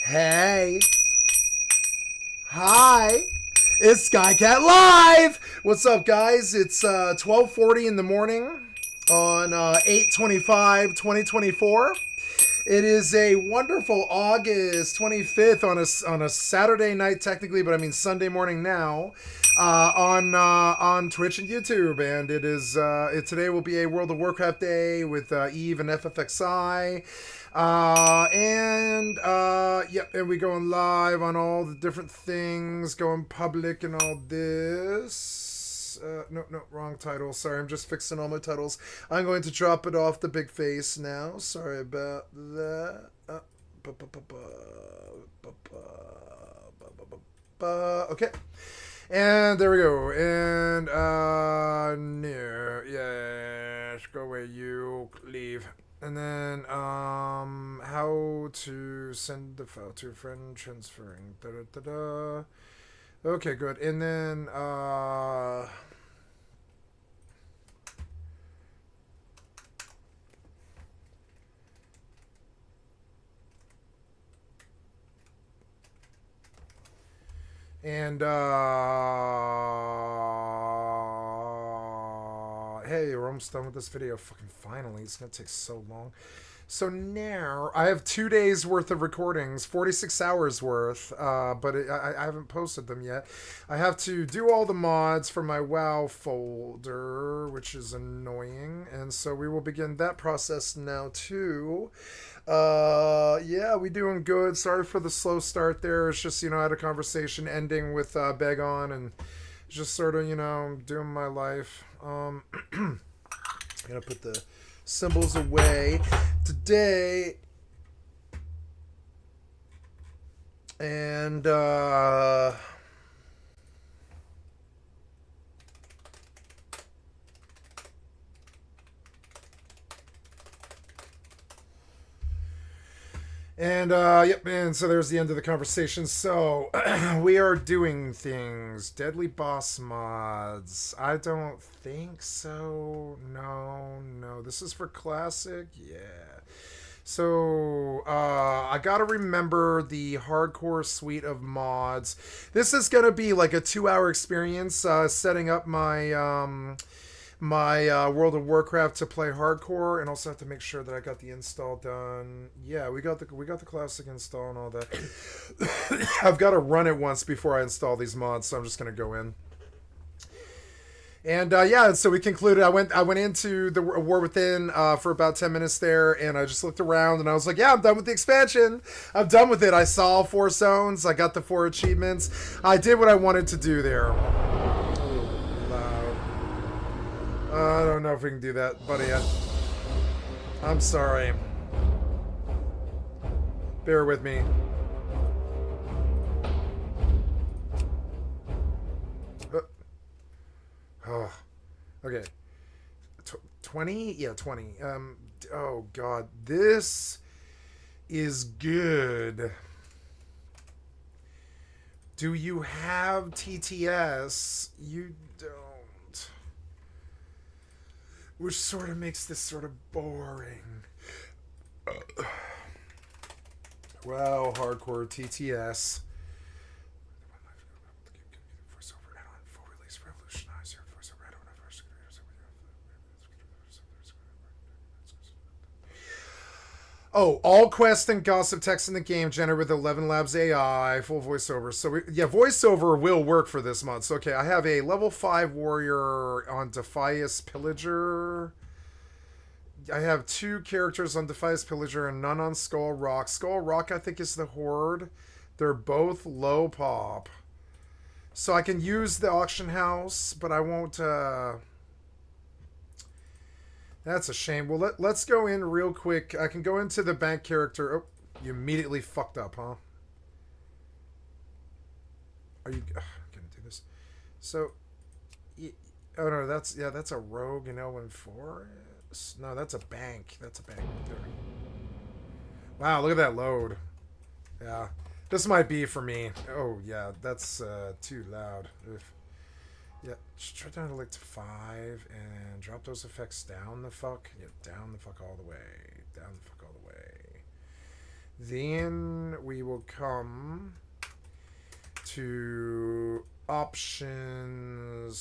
Hey. Hi. It's skycat.live. What's up, guys? It's 12:40 in the morning on 8/25/2024. It is a wonderful August 25th on a Saturday night technically, but I mean Sunday morning now. On Twitch and YouTube, and today will be a World of Warcraft day with EvE and FFXI, and we going live on all the different things, going public and all this. No, wrong title. Sorry, I'm just fixing all my titles. I'm going to drop it off the big face now. Sorry about that. Okay. And there we go. And yes, go away, you leave. And then how to send the file to a friend, transferring. Okay, good. And then hey, we're almost done with this video. Fucking finally. It's gonna take so long. So now I have 2 days worth of recordings, 46 hours worth, but I haven't posted them yet. I have to do all the mods for my WoW folder, which is annoying, and so we will begin that process now too. Yeah, we doing good. Sorry for the slow start there. It's just, I had a conversation ending with Begon, and just sort of, doing my life. I'm gonna put the symbols away today, and yep, and so there's the end of the conversation. So we are doing things. Deadly boss mods. I don't think so. No. This is for classic. Yeah. So I gotta remember the hardcore suite of mods. This is gonna be like a 2-hour experience setting up my my World of Warcraft to play hardcore, and also have to make sure that I got the install done. Yeah, we got the classic install and all that. I've got to run it once before I install these mods, so I'm just gonna go in. And yeah, so we concluded. I went into the War Within for about 10 minutes there, and I just looked around, and I was like, yeah, I'm done with the expansion. I'm done with it. I saw all 4 zones. I got the 4 achievements. I did what I wanted to do there. I don't know if we can do that, buddy. I'm sorry. Bear with me. Oh, okay. 20? Yeah, 20. Oh, God. This is good. Do you have TTS? You don't. Which sort of makes this sort of boring. Well, hardcore TTS. Oh, all quest and gossip text in the game generated with 11 Labs AI, full voiceover. So, voiceover will work for this month. So, okay, I have a level 5 warrior on Defias Pillager. I have 2 characters on Defias Pillager and none on Skull Rock. Skull Rock, I think, is the Horde. They're both low pop. So I can use the auction house, but I won't... That's a shame. Well, let's go in real quick. I can go into the bank character. Oh, you immediately fucked up, huh? Are you... Ugh, I'm gonna do this. So... Oh, no, that's a rogue in L14. No, that's a bank. That's a bank right there. Wow, look at that load. Yeah. This might be for me. Oh, yeah, that's too loud. Ugh. Yeah, just try down to like to 5 and drop those effects down the fuck. Yeah, down the fuck all the way. Down the fuck all the way. Then we will will come to options,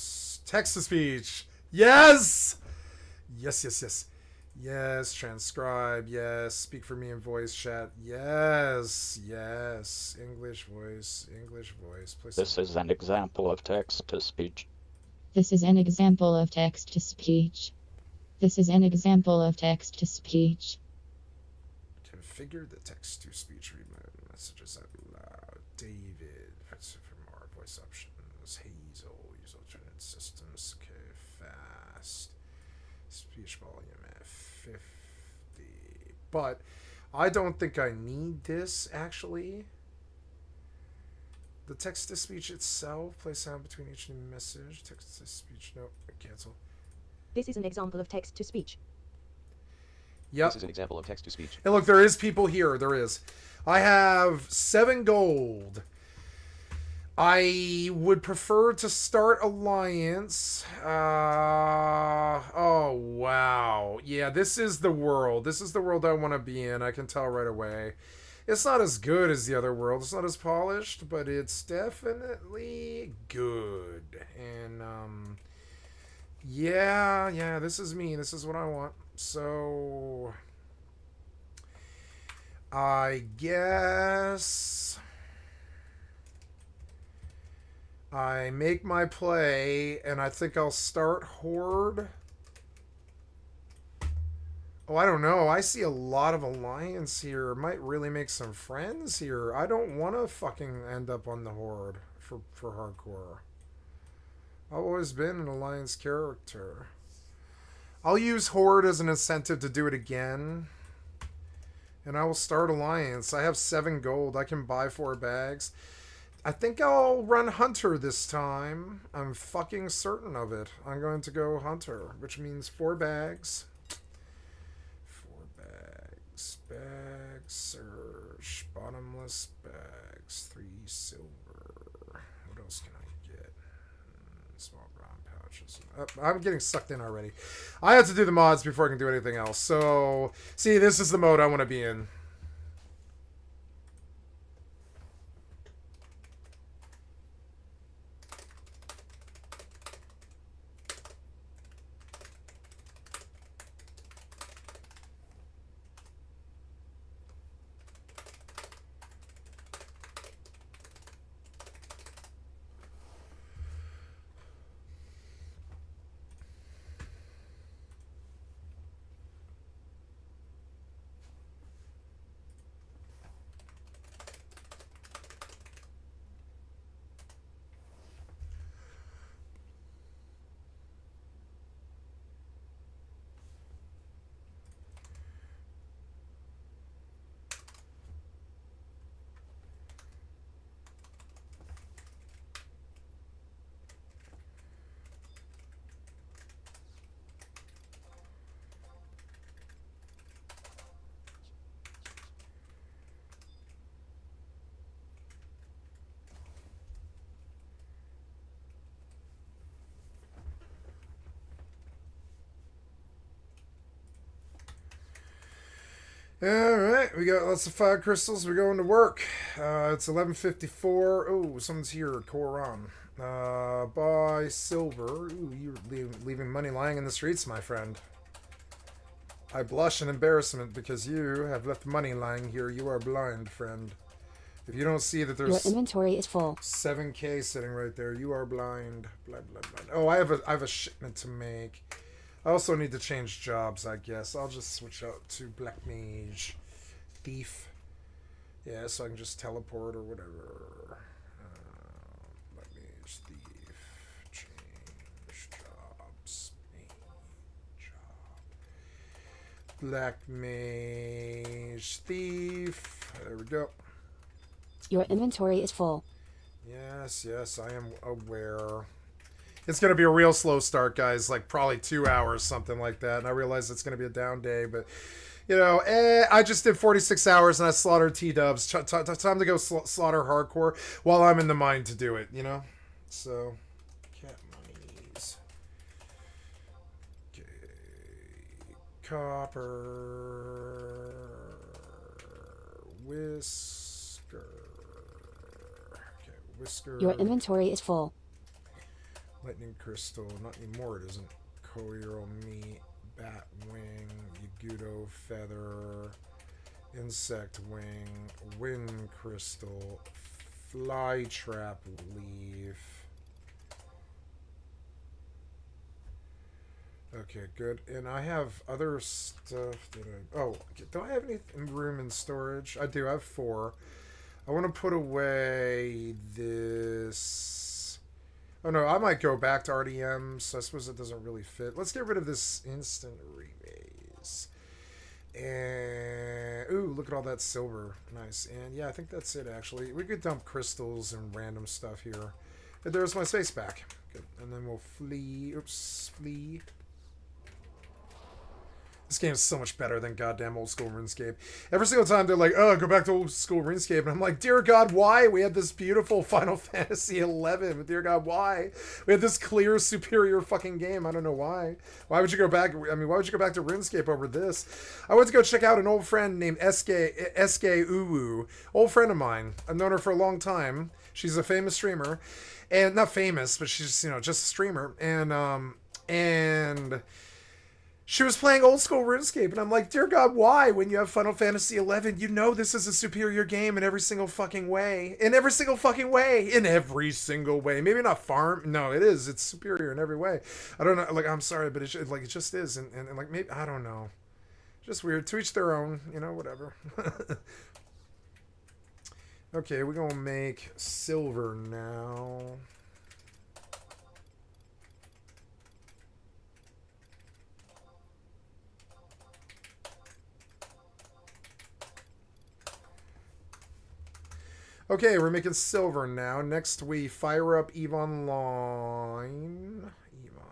text to speech. Yes! Yes, yes, yes. Yes, transcribe. Yes, speak for me in voice chat. Yes, yes. English voice, English voice. This is an example of text to speech. This is an example of text to speech. This is an example of text to speech. Configure the text to speech. Read my messages out loud. David. For more voice options. Hazel. Use alternate systems. Okay, fast. Speech volume at 50. But I don't think I need this actually. The text to speech itself. Play sound between each new message. Text to speech. Nope. Cancel. This is an example of text to speech. Yep. This is an example of text to speech. And look, there is people here. There is. I have 7 gold. I would prefer to start Alliance. Oh, wow. Yeah, this is the world. This is the world I want to be in. I can tell right away. It's not as good as the other world. It's not as polished, but it's definitely good. And, yeah, this is me. This is what I want. So, I guess I make my play, and I think I'll start Horde. Oh, I don't know. I see a lot of Alliance here. Might really make some friends here. I don't want to fucking end up on the Horde for hardcore. I've always been an Alliance character. I'll use Horde as an incentive to do it again. And I will start Alliance. I have 7 gold. I can buy 4 bags. I think I'll run Hunter this time. I'm fucking certain of it. I'm going to go Hunter, which means 4 bags. 4 bags. Bag search. Bottomless bags. 3 silver. What else can I get? Small brown pouches. I'm getting sucked in already. I have to do the mods before I can do anything else. So, see, this is the mode I want to be in. Alright, we got lots of fire crystals. We're going to work. It's 11:54. Oh, someone's here. Koran. Buy silver. Ooh, you're leaving money lying in the streets, my friend. I blush in embarrassment because you have left money lying here. You are blind, friend. If you don't see that there's Your inventory is full. 7K sitting right there, you are blind. Blind, blind, blind. Oh, I have a shipment to make. I also need to change jobs, I guess. I'll just switch out to Black Mage. Thief. Yeah, so I can just teleport or whatever. Black Mage, Thief. Change jobs. Main job. Black Mage, Thief. There we go. Your inventory is full. Yes, I am aware. It's going to be a real slow start, guys, like probably 2 hours, something like that. And I realize it's going to be a down day, but, you know, I just did 46 hours and I slaughtered T-dubs. Time to go slaughter hardcore while I'm in the mind to do it, you know? So, cat monies. Okay. Copper. Whisk. Whisker. Okay, whisker. Your inventory is full. Lightning crystal. Not anymore, it isn't. Coral meat. Bat wing. Yagudo feather. Insect wing. Wind crystal. Fly trap leaf. Okay, good. And I have other stuff that I... Oh, do I have any room in storage? I do. I have 4. I want to put away this... Oh, no. I might go back to RDM, so I suppose it doesn't really fit. Let's get rid of this instant remaze. And... Ooh, look at all that silver. Nice. And, yeah, I think that's it, actually. We could dump crystals and random stuff here. And there's my space back. Good. And then we'll flee. Oops. Flee. This game is so much better than goddamn old school RuneScape. Every single time they're like, oh, go back to old school RuneScape. And I'm like, dear God, why? We had this beautiful Final Fantasy XI. But dear God, why? We had this clear, superior fucking game. I don't know why. Why would you go back? I mean, why would you go back to RuneScape over this? I went to go check out an old friend named SK Uwu. Old friend of mine. I've known her for a long time. She's a famous streamer. And not famous, but she's, you know, just a streamer. And she was playing old school RuneScape, and I'm like, dear God, why? When you have Final Fantasy XI, you know this is a superior game in every single fucking way. In every single fucking way. In every single way. Maybe not farm. No, it is. It's superior in every way. I don't know. Like, I'm sorry, but it just is. And like, maybe, I don't know. Just weird. To each their own. You know, whatever. Okay, we're going to make silver now. Okay, we're making silver now. Next, we fire up EVE Online. EVE Online. EVE Online.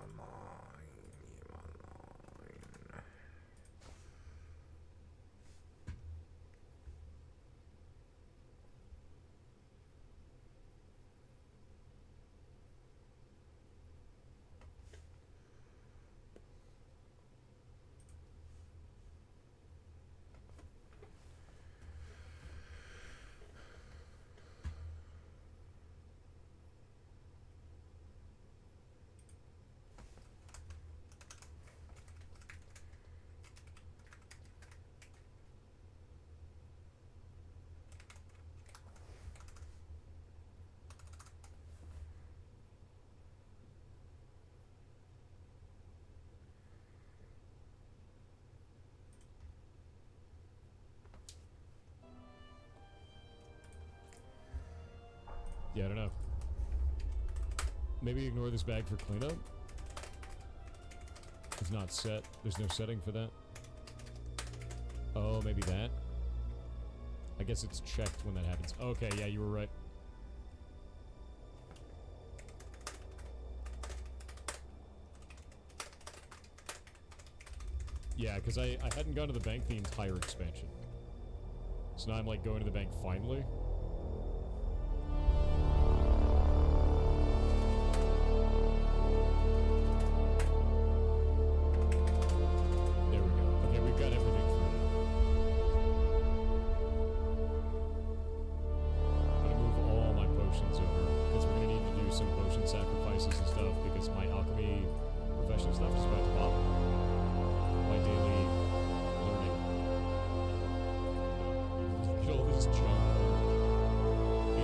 Yeah, I don't know. Maybe ignore this bag for cleanup? It's not set. There's no setting for that. Oh, maybe that? I guess it's checked when that happens. Okay, yeah, you were right. Yeah, because I hadn't gone to the bank the entire expansion. So now I'm like going to the bank finally. There we go. Okay, we've got everything through now. I'm gonna move all my potions over, because we're gonna need to do some potion sacrifices and stuff, because my alchemy professional stuff is about to pop. My daily learning. Look at all this junk.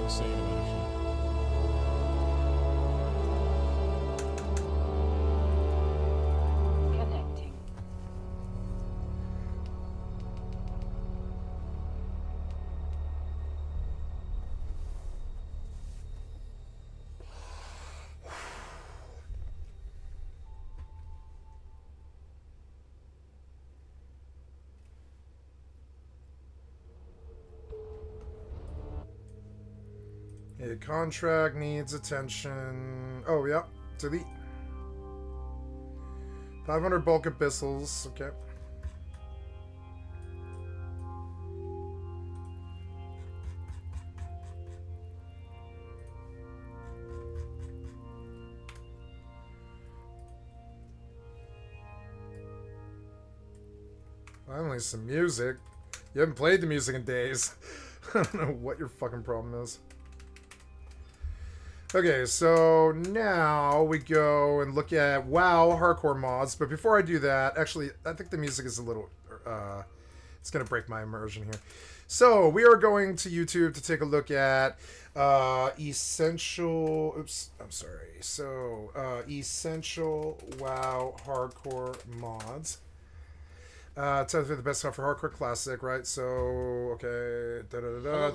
Insane amount of shit. Connecting. A contract needs attention. Oh, yeah. Delete. 500 bulk abyssals. Okay. Finally, some music. You haven't played the music in days. I don't know what your fucking problem is. Okay, so now we go and look at WoW hardcore mods. But before I do that, actually, I think the music is a little... it's going to break my immersion here. So we are going to YouTube to take a look at essential... Oops, I'm sorry. So essential WoW hardcore mods. Tells me the best stuff for hardcore classic, right? So, okay.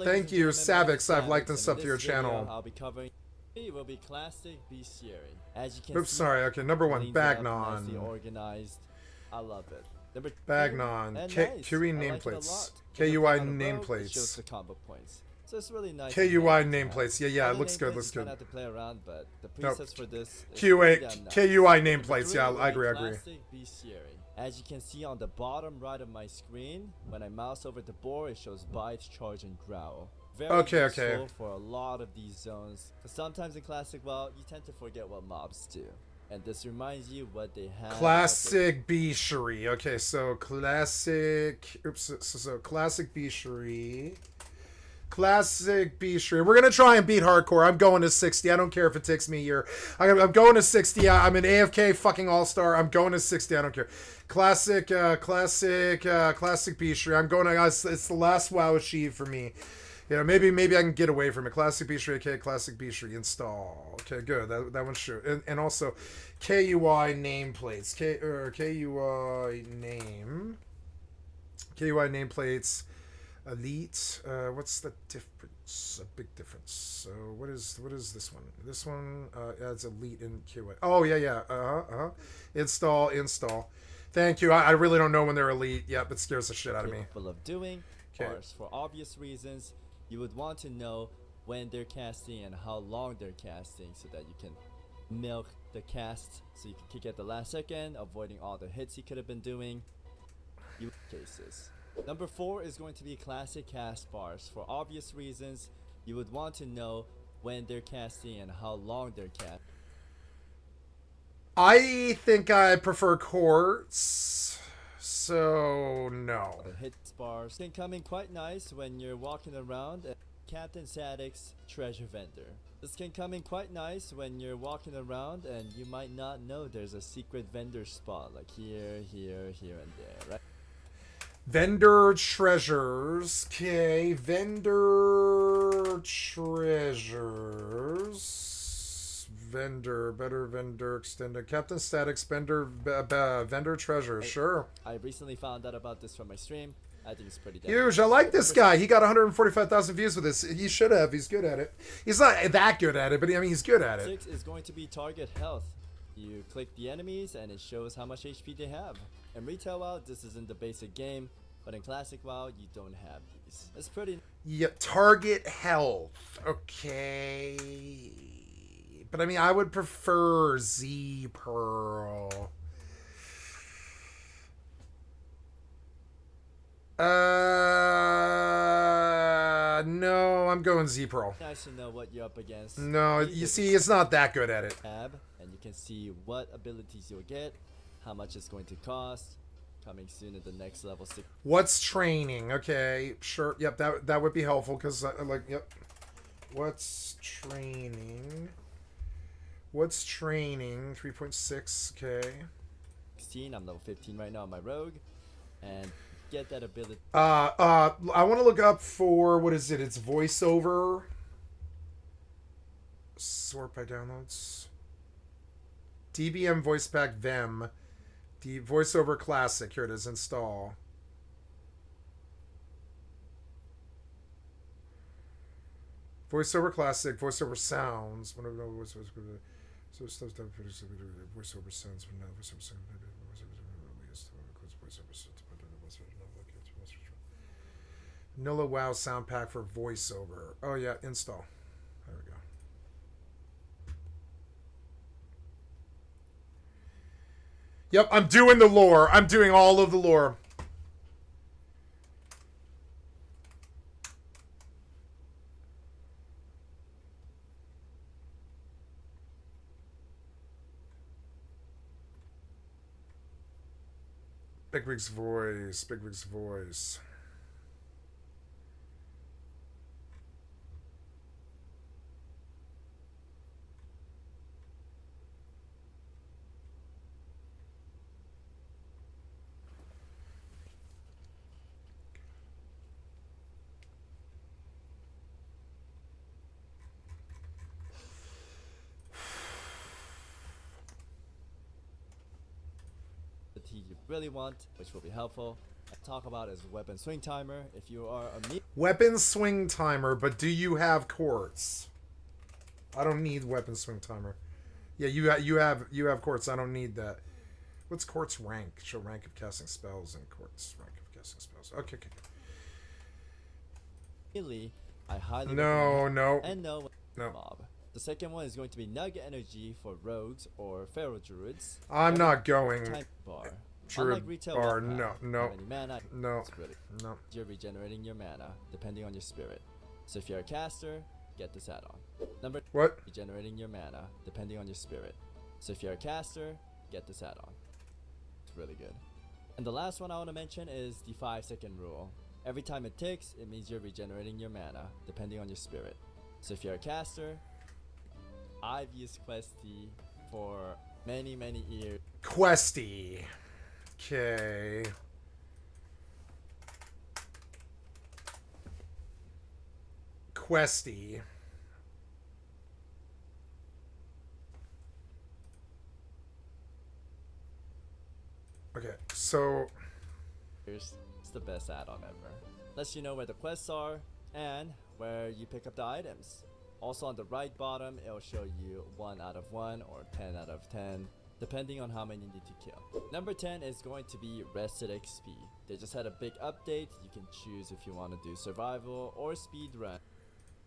Thank you, Savix. I've liked and subbed to your channel. I'll be covering... It will be classic bestiary. As you can Oops, see, sorry. Okay, number one, cleaned up, Bagnon. nicely organized. I love it. Number two, Bagnon. and QE nice. I like it a nameplates. lot. KUI If you click on a rogue, it shows nameplates. the combo points. So it's really nice. KUI and handy to nameplates. have. Yeah, it Other looks good. nameplates Looks you kinda good. have to play around, but the Nope. presets for this is QA, pretty damn nice. KUI Number nameplates. three Yeah, will I be agree. I agree. classic bestiary. As you can see on the bottom right of my screen, when I mouse over the board, it shows bite, charge, and growl. Very Okay, useful okay. for a lot of these zones. Because sometimes in Classic WoW, you tend to forget what mobs do. And this reminds you what they have. Classic Bishery. Okay, so classic. Oops. So classic Bishery. Classic Bishery. We're gonna try and beat hardcore. I'm going to 60. I don't care if it takes me a year. I'm going to 60. I'm an AFK fucking all-star. I'm going to 60. I don't care. Classic Bishery. I'm going to. It's the last WoW achieve for me. You know, maybe I can get away from it. Classic Bishery, okay, Classic Bishery, install. Okay, good. That one's sure. And also, KUI nameplates. KUI nameplates. Elite. What's the difference? A big difference. So what is this one? This one adds Elite in KUI. Oh yeah. Install. Thank you. I really don't know when they're Elite. Yep, it scares the shit out of me. Capable of doing. Okay. Course, for obvious reasons, you would want to know when they're casting and how long they're casting so that you can milk the cast so you can kick at the last second, avoiding all the hits you could have been doing. Use cases. Number 4 is going to be classic cast bars. For obvious reasons, you would want to know when they're casting and how long they're casting. I think I prefer quartz. So no. The hit bars can come in quite nice when you're walking around at Captain Static's treasure vendor. This can come in quite nice when you're walking around and you might not know there's a secret vendor spot like here, and there, right? Vendor treasures. Okay, vendor treasures. Better vendor extended. Captain Static's vendor treasures. Sure. I recently found out about this from my stream. I think it's pretty Huge. I like this guy. He got 145,000 views with this. He should have. He's good at it. He's not that good at it, but I mean, he's good at it. 6 is going to be target health. You click the enemies and it shows how much HP they have. In retail WoW, this isn't the basic game, but in classic WoW, you don't have these. It's pretty. Yep. Target health. Okay. But I mean, I would prefer Z Pearl. No, I'm going Z Pearl. Nice to know what you're up against. No, you see, it's not that good at it. Tab, and you can see what abilities you'll get, how much it's going to cost. Coming soon at the next level 6. What's training? Okay, sure. Yep, that would be helpful because yep. What's training? 3.6. Okay. 16. I'm level 15 right now on my rogue, and get that ability. I want to look up for what is it? It's voiceover. Sort by downloads. DBM voice pack Vem. The voiceover classic. Here it is. Install. Voiceover classic. Voiceover sounds. So stuff that voiceover sounds. Vanilla WoW sound pack for voiceover. Oh yeah, install. There we go. Yep, I'm doing the lore. I'm doing all of the lore. Bigwig's voice. really want, which will be helpful. Talk about is weapon swing timer. If you are a Weapon swing timer, but do you have quartz? I don't need weapon swing timer. Yeah, you have quartz. I don't need that. What's quartz rank? Show rank of casting spells and quartz rank of casting spells. Okay. melee, I highly No. and no No. mob. The second one is going to be nugget energy for rogues or feral druids. I'm not going. Time bar. Druid Unlike retail bar. weapon, No. how many mana, No. it's really No. you're regenerating your mana depending on your spirit. So if you're a caster, get this add-on. Number What? regenerating your mana depending on your spirit. So if you're a caster, get this add-on. It's really good. And the last one I want to mention is the 5-second rule. Every time it ticks, it means you're regenerating your mana depending on your spirit. So if you're a caster, I've used Questy for many years. Questy. Okay. Questy. Okay, so It's the best add-on ever. Lets you know where the quests are and where you pick up the items. Also on the right bottom, it'll show you 1 out of 1 or 10 out of 10, depending on how many you need to kill. Number 10 is going to be Rested XP. They just had a big update. You can choose if you want to do survival or speed run.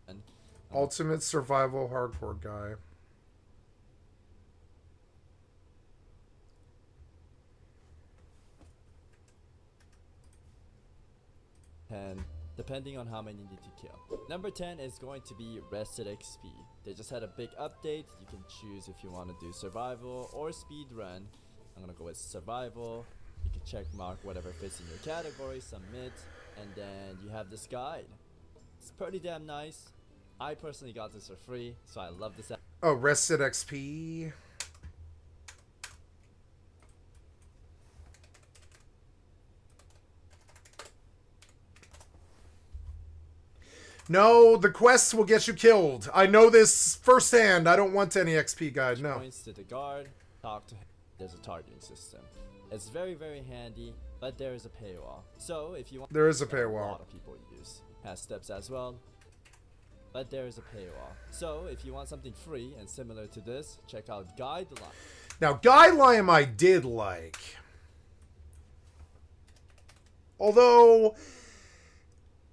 And ultimate survival hardcore guy. depending on how many you need to kill. Number 10 is going to be Rested XP. They just had a big update. You can choose if you want to do survival or speed run. I'm gonna go with survival. You can check mark whatever fits in your category, submit, and then you have this guide. It's pretty damn nice. I personally got this for free, so I love this. Oh, Rested XP. No, the quests will get you killed. I know this firsthand. I don't want any XP guide, no. Points to the guard, talk to him. There's a targeting system. It's very handy, but there is a paywall. So if you want, There is a that paywall. A lot of people use. Has steps as well, but there is a paywall. So if you want something free and similar to this, check out Guideline. Now, Guideline I did like. Although,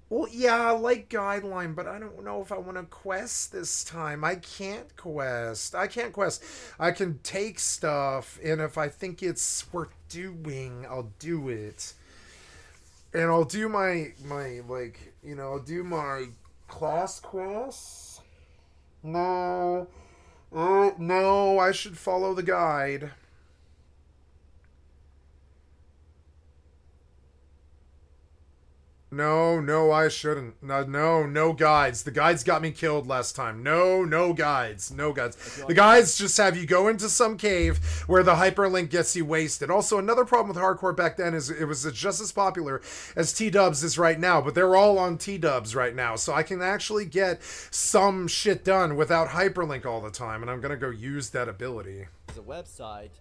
well, yeah, I like Guideline, but I don't know if I want to quest this time. I can't quest. I can take stuff, and if I think it's worth doing, I'll do it. And I'll do my like, you know, I'll do my class quests. No. No, I should follow the guide. No, I shouldn't. No guides. The guides got me killed last time. No guides. The guides just have you go into some cave where the hyperlink gets you wasted. Also, another problem with hardcore back then is it was just as popular as T-dubs is right now, but they're all on T-dubs right now, so I can actually get some shit done without hyperlink all the time, and I'm gonna go use that ability. There's a website.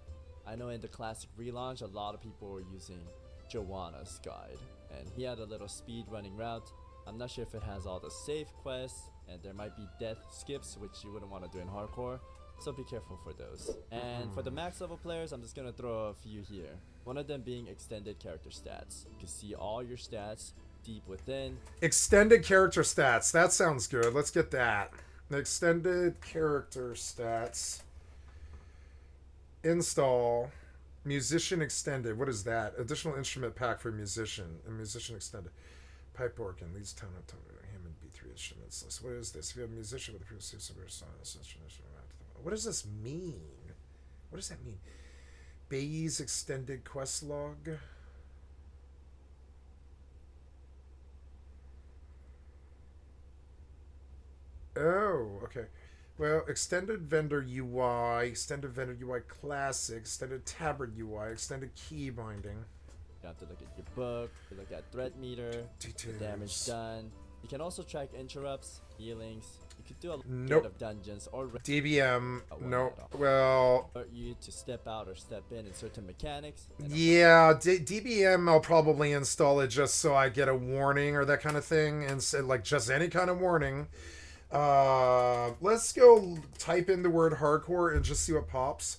I know in the classic relaunch, a lot of people were using Joanna's guide. And he had a little speed running route. I'm not sure if it has all the safe quests, and there might be death skips, which you wouldn't want to do in hardcore, so be careful for those. And for the max level players, I'm just gonna throw a few here. One of them being extended character stats. You can see all your stats deep within. Extended character stats. That sounds good. Let's get that. Extended character stats. Install. Musician extended. What is that? Additional instrument pack for musician. A musician extended. Pipe organ. Leads tone up tone. Him and B3 instruments list. What is this? If you have a musician with a previous what does this mean? What does that mean? Bayes extended quest log. Oh, okay. Well, extended vendor UI classic, extended tabard UI, extended key binding. You have to look at your book, you look at threat meter, the damage done. You can also track interrupts, healings. You could do a Nope. lot of dungeons or DBM, one nope. add-on. Well, alert you to step out or step in certain mechanics. yeah, DBM, I'll probably install it just so I get a warning or that kind of thing, and say, like, just any kind of warning. Let's go type in the word hardcore and just see what pops.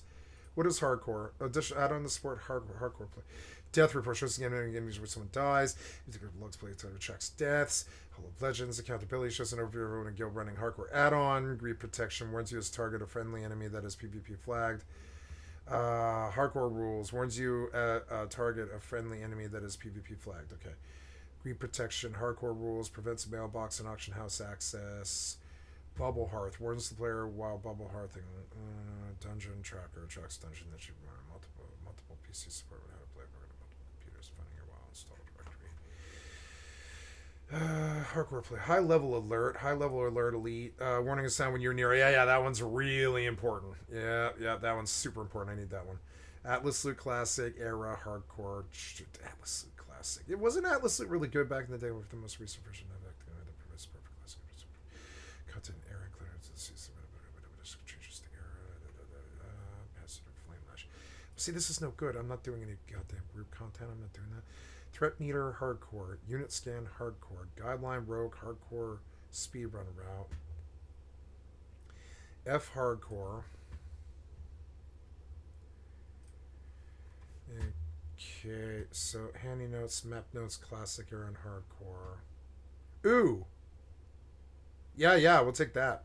What is hardcore? Add on the support hardcore play. Death report shows again and again where someone dies. Music logs play time tracks deaths. Hall of Legends accountability shows an overview of everyone in guild running hardcore add-on. Greed protection warns you as target a friendly enemy that is PvP flagged. Hardcore rules warns you target a friendly enemy that is PvP flagged. Okay. Greed protection. Hardcore rules prevents mailbox and auction house access. Bubble Hearth warns the player while bubble hearthing. Dungeon tracker tracks dungeon that you run. Multiple PC support with how to play multiple computers finding your while installed directory. Hardcore play. High level alert. High level alert elite. Warning a sound when you're near. Yeah, that one's really important. Yeah, that one's super important. I need that one. Atlas Loot Classic era hardcore. Atlas Loot Classic. It wasn't Atlas Loot really good back in the day with the most recent version of it. Content error changes the error. Passive flame lash. See, this is no good. I'm not doing any goddamn group content. I'm not doing that. Threat meter hardcore. Unit scan hardcore. Guideline rogue hardcore speedrun route. F hardcore. Okay, so handy notes, map notes, classic era and hardcore. Ooh. Yeah, we'll take that.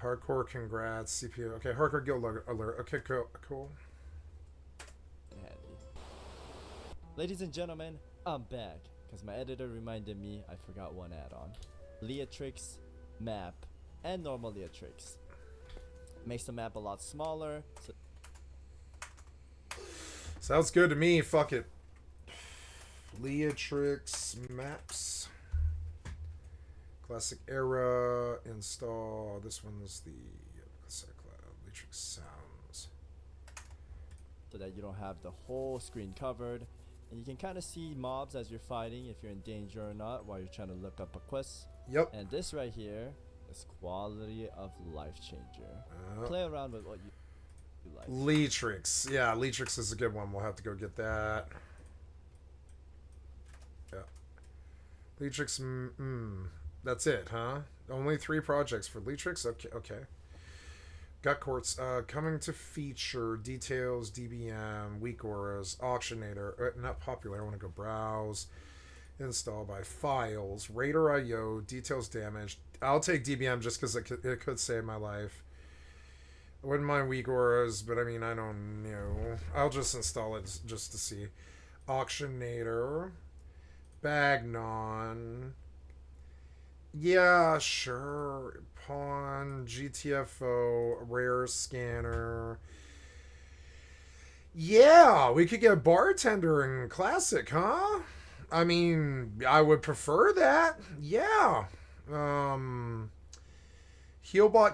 Hardcore, congrats. CPU. Okay, hardcore guild alert. Okay, cool. Handy. Ladies and gentlemen, I'm back because my editor reminded me I forgot one add-on. Leatrix map and normal Leatrix. Makes the map a lot smaller. Sounds good to me. Fuck it. Leatrix maps. Classic era. Install. This one's the Leatrix sounds. So that you don't have the whole screen covered. And you can kind of see mobs as you're fighting, if you're in danger or not, while you're trying to look up a quest. Yep. And this right here is quality of life changer. Play around with what you like. Leatrix. Yeah, Leatrix is a good one. We'll have to go get that. Yeah. Leatrix, that's it, huh? Only 3 projects for Leatrix? Okay. Gut Courts, coming to feature, details, DBM, weak auras, auctionator, not popular, I want to go browse, install by files, Raider IO, details damage. I'll take DBM just because it could save my life. I wouldn't mind weak auras, but I mean, I don't know. I'll just install it just to see. Auctionator, Bagnon. Yeah, sure. Pawn, GTFO, rare scanner. Yeah, we could get bartender in classic, huh? I mean, I would prefer that. Yeah. Healbot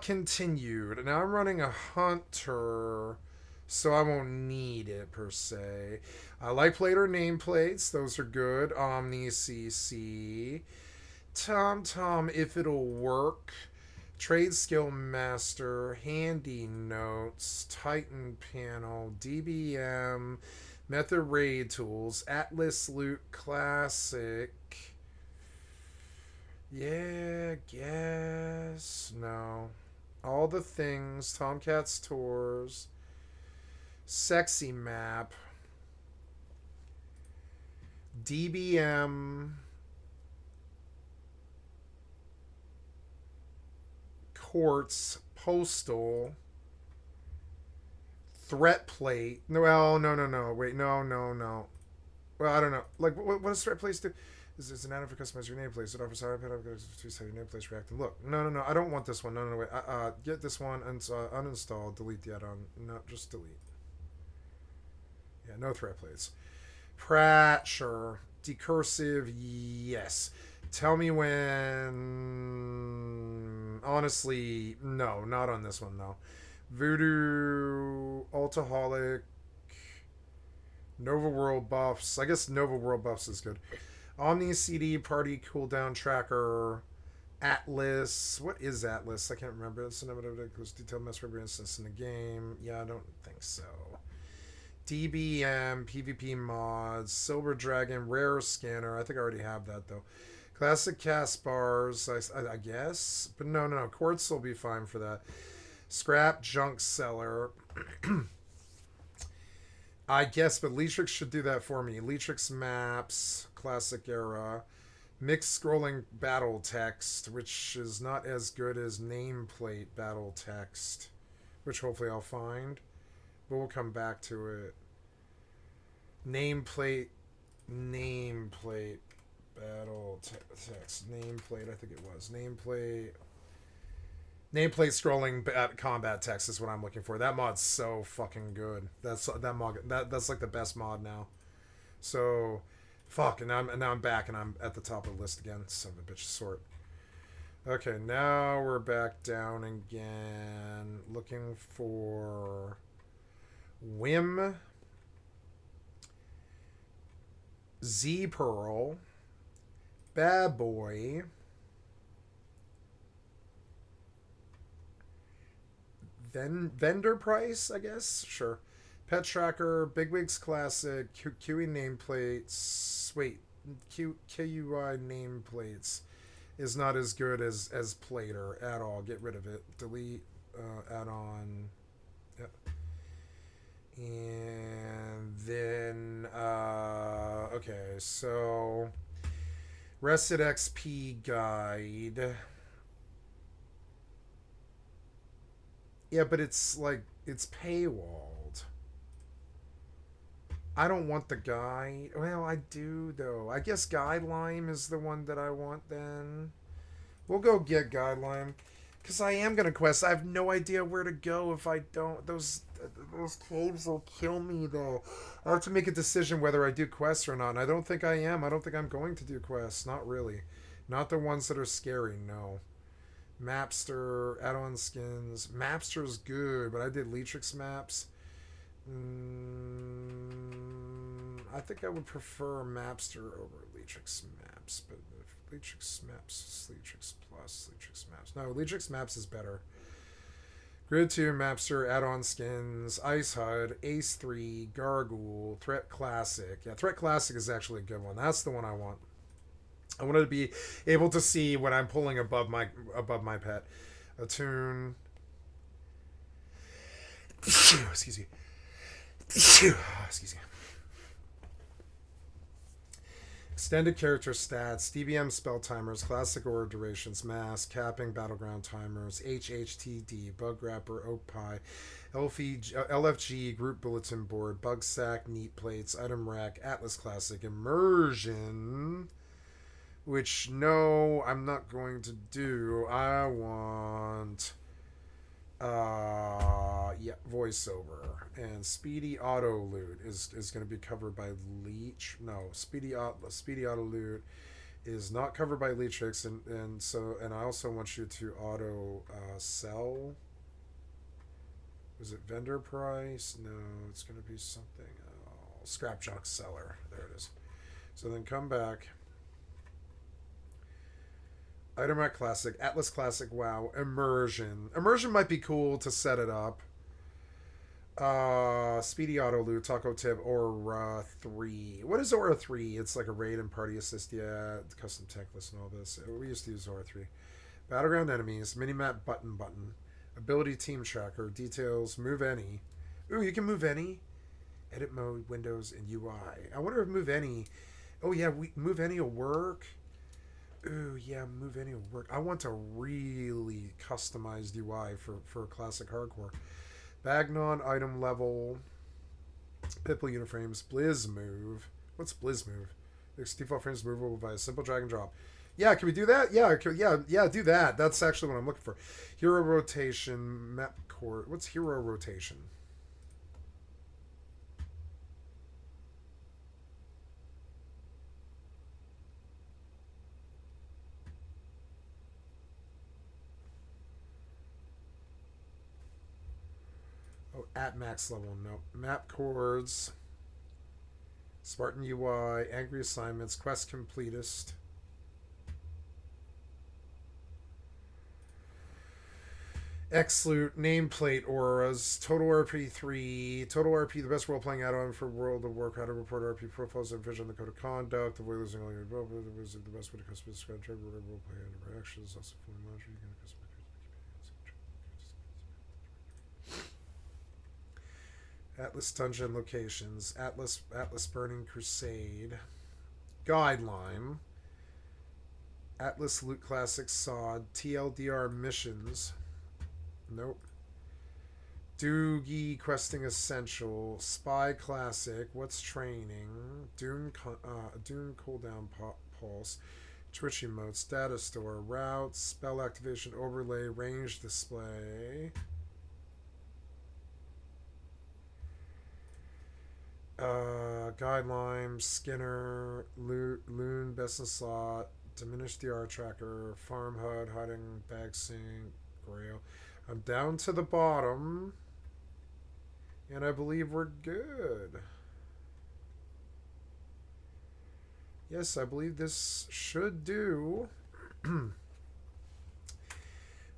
continued. Now I'm running a hunter, so I won't need it per se. I like plater nameplates. Those are good. Omni CC. Tom, if it'll work. Trade Skill Master, Handy Notes, Titan Panel, DBM, Method Raid Tools, Atlas Loot Classic. Yeah, guess. No. All the things. Tomcat's Tours. Sexy Map. DBM. Quartz, Postal, Threat Plate. No. Wait, no. Well, I don't know. Like, what does Threat Plates do? This is an add-on for customize your nameplates. It offers iPad upgrades to your nameplates react. And look, no. I don't want this one. No, wait. Get this one and uninstall. Delete the add-on. No, just delete. Yeah, no Threat Plates. Pratt, sure. Decursive, yes. Tell me when. Honestly, no, not on this one though. Voodoo, Altaholic, Nova World buffs. I guess Nova World buffs is good. Omni CD Party Cooldown Tracker, Atlas. What is Atlas? I can't remember. It's an ridiculous detailed mess for every instance in the game. Yeah, I don't think so. DBM, PvP mods, Silver Dragon, Rare Scanner. I think I already have that though. Classic cast bars, I guess. But no. Quartz will be fine for that. Scrap Junk Seller. I guess, but Leatrix should do that for me. Leatrix maps, classic era. Mixed scrolling battle text, which is not as good as nameplate battle text, which hopefully I'll find. But we'll come back to it. Nameplate battle text. Nameplate, I think it was. Nameplate scrolling combat text is what I'm looking for. That mod's so fucking good. That's like the best mod now. So, fuck, and now I'm back and I'm at the top of the list again. Son of a bitch sort. Okay, now we're back down again, looking for Whim, Z Pearl, Bad Boy. Vendor price, I guess. Sure. Pet Tracker, Bigwigs Classic, QE nameplates. Wait, QUI nameplates is not as good as Plater at all. Get rid of it. Delete. Add on. Yep. And then okay, so Rested XP guide. Yeah, but it's paywalled. I don't want the guide. Well, I do, though. I guess Guidelime is the one that I want, then. We'll go get Guidelime. Because I am going to quest. I have no idea where to go if I don't. Those caves will kill me, though. I have to make a decision whether I do quests or not. And I don't think I am. I don't think I'm going to do quests. Not really. Not the ones that are scary, no. Mapster, add-on skins. Mapster's good, but I did Leatrix maps. I think I would prefer Mapster over Leatrix maps, but if Leatrix maps, Leatrix plus, Leatrix maps. No, Leatrix maps is better. Grid 2, Mapster, add-on skins, Ice HUD, Ace 3, Gargoyle, Threat Classic. Yeah, Threat Classic is actually a good one. That's the one I want. I wanted to be able to see when I'm pulling above my pet. Attune. Excuse me. Excuse me. Extended character stats, DBM spell timers, classic order durations, mass, capping, battleground timers, HHTD, bug wrapper, oak pie, LFG, group bulletin board, bug sack, neat plates, item rack, Atlas Classic, immersion. Which, no, I'm not going to do. I want, voiceover. And speedy auto loot is going to be covered by Leech. No, speedy auto loot is not covered by Leatrix. And I also want you to auto sell. Was it vendor price? No, it's going to be something else. Scrap junk seller. There it is. So then come back. Item Rack Classic, Atlas Classic, WoW, Immersion. Immersion might be cool to set it up. Speedy Auto Loot, Taco Tip, Aura 3. What is Aura 3? It's like a raid and party assist, yeah, custom tech list and all this. We used to use Aura 3. Battleground enemies, minimap button. Ability team tracker, details, move any. Ooh, you can move any. Edit mode, Windows, and UI. I wonder if move any. Oh yeah, move any will work. Ooh, yeah, move any will work. I want a really customized UI for classic hardcore. Bagnon item level. Pipple uniframes. Blizz move. What's Blizz move? Its default frames movable by a simple drag and drop. Yeah, can we do that? Yeah, do that. That's actually what I'm looking for. Hero rotation, map core. What's hero rotation? at max level. Nope. Map chords. Spartan UI. Angry assignments. Quest completist. X-Loot, nameplate auras, total RP 3, total RP, the best role-playing add-on for World of Warcraft, to report RP profiles and vision, the code of conduct, avoid losing all your development, the best way to customize describe role-playing interactions, also fully monitored, you can customize Atlas Dungeon locations, Atlas Burning Crusade, Guideline, Atlas Loot Classic Sod, TLDR missions. Nope. Doogie Questing Essential, Spy Classic, What's Training, Dune Cooldown Pulse, Twitch Emotes, Data Store, Routes, Spell Activation Overlay, Range Display, Guideline, Skinner, Loon, Best in Slot, Diminish DR Tracker, Farm HUD, Hiding, Bag Sync, Grail. I'm down to the bottom, and I believe we're good. Yes, I believe this should do.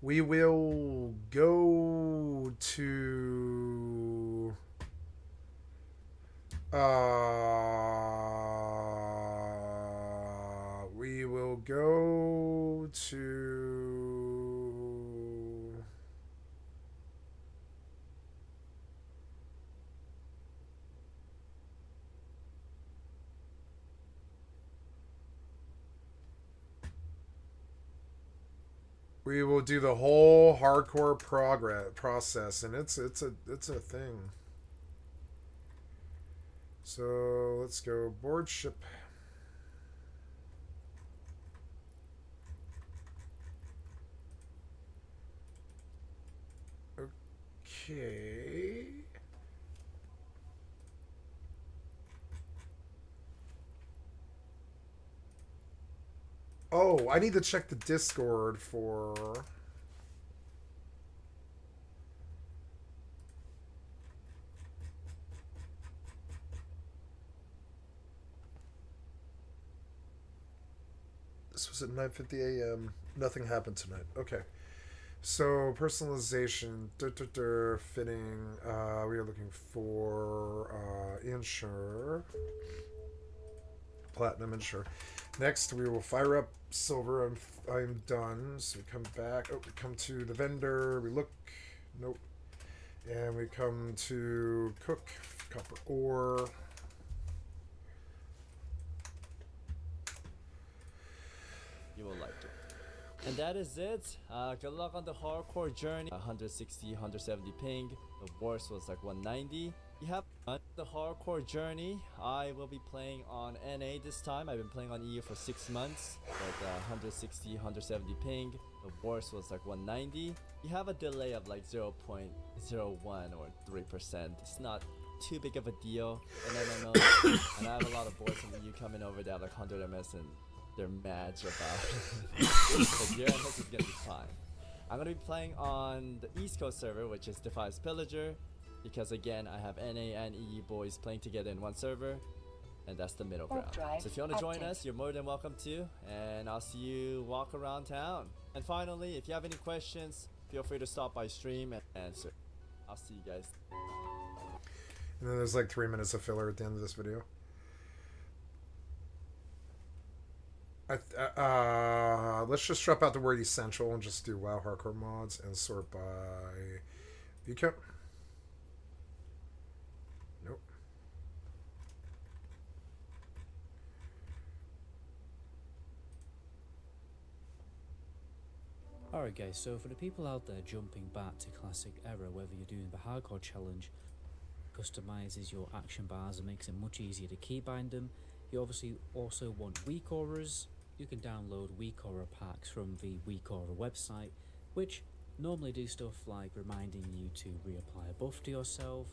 We will go to... we will go to... We will do the whole hardcore process, and it's a thing. So let's go board ship. Okay. Oh, I need to check the Discord for... This was at 9:50 a.m. Nothing happened tonight. Okay. So, personalization, fitting, we are looking for insure, platinum insure. Next, we will fire up silver. I'm done. So we come back. Oh, we come to the vendor. We look. Nope. And we come to cook, copper ore. You will like it. And that is it. Good luck on the hardcore journey. 160, 170 ping. The worst was like 190. You have the hardcore journey. I will be playing on NA this time. I've been playing on EU for 6 months. But 160, 170 ping. The worst was like 190. You have a delay of like 0.01 or 3%. It's not too big of a deal in MMO. And I have a lot of boys from EU coming over that like 100 MS and they're mad about it. But your MS is gonna be fine. I'm gonna be playing on the East Coast server, which is Defies Pillager, because again, I have NA and EU boys playing together in one server, and that's the middle ground. So if you want to join us, you're more than welcome to, and I'll see you walk around town. And finally, if you have any questions, feel free to stop by stream and answer. I'll see you guys. And then there's like 3 minutes of filler at the end of this video. Let's just drop out the word essential and just do WoW hardcore mods and sort by VCAP. Nope. Alright guys, so for the people out there jumping back to classic era, whether you're doing the hardcore challenge, customizes your action bars and makes it much easier to keybind them. You obviously also want weak auras. You can download weak aura packs from the weak aura website, which normally do stuff like reminding you to reapply a buff to yourself,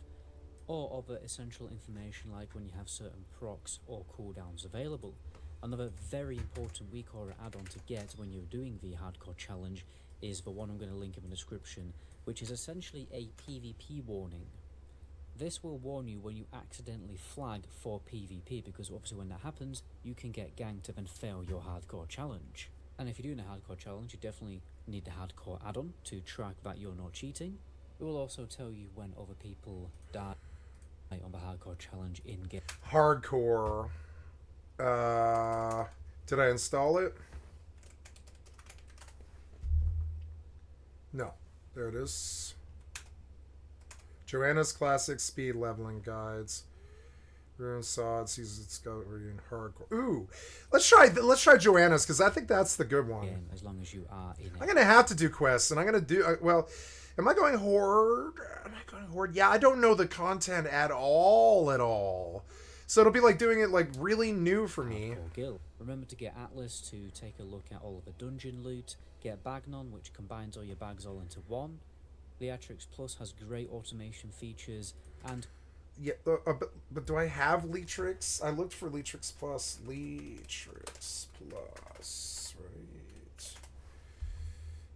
or other essential information like when you have certain procs or cooldowns available. Another very important weak aura add-on to get when you're doing the hardcore challenge is the one I'm going to link in the description, which is essentially a PvP warning. This will warn you when you accidentally flag for PvP, because obviously when that happens, you can get ganked and fail your hardcore challenge. And if you're doing a hardcore challenge, you definitely need the hardcore add-on to track that you're not cheating. It will also tell you when other people die on the hardcore challenge in-game. Hardcore. Did I install it? No. There it is. Joanna's Classic Speed Leveling Guides. Ruin Sod sees its go in hardcore. Ooh, let's try Joanna's, because I think that's the good one. Game, as long as you are in it. I'm gonna have to do quests, and I'm gonna do well. Am I going horde? Am I going horde? Yeah, I don't know the content at all. So it'll be like doing it like really new for me. Hardcore Guild. Remember to get Atlas to take a look at all of the dungeon loot. Get Bagnon, which combines all your bags all into one. Leatrix Plus has great automation features, and yeah, but do I have Leatrix? I looked for Leatrix Plus. Leatrix Plus, right?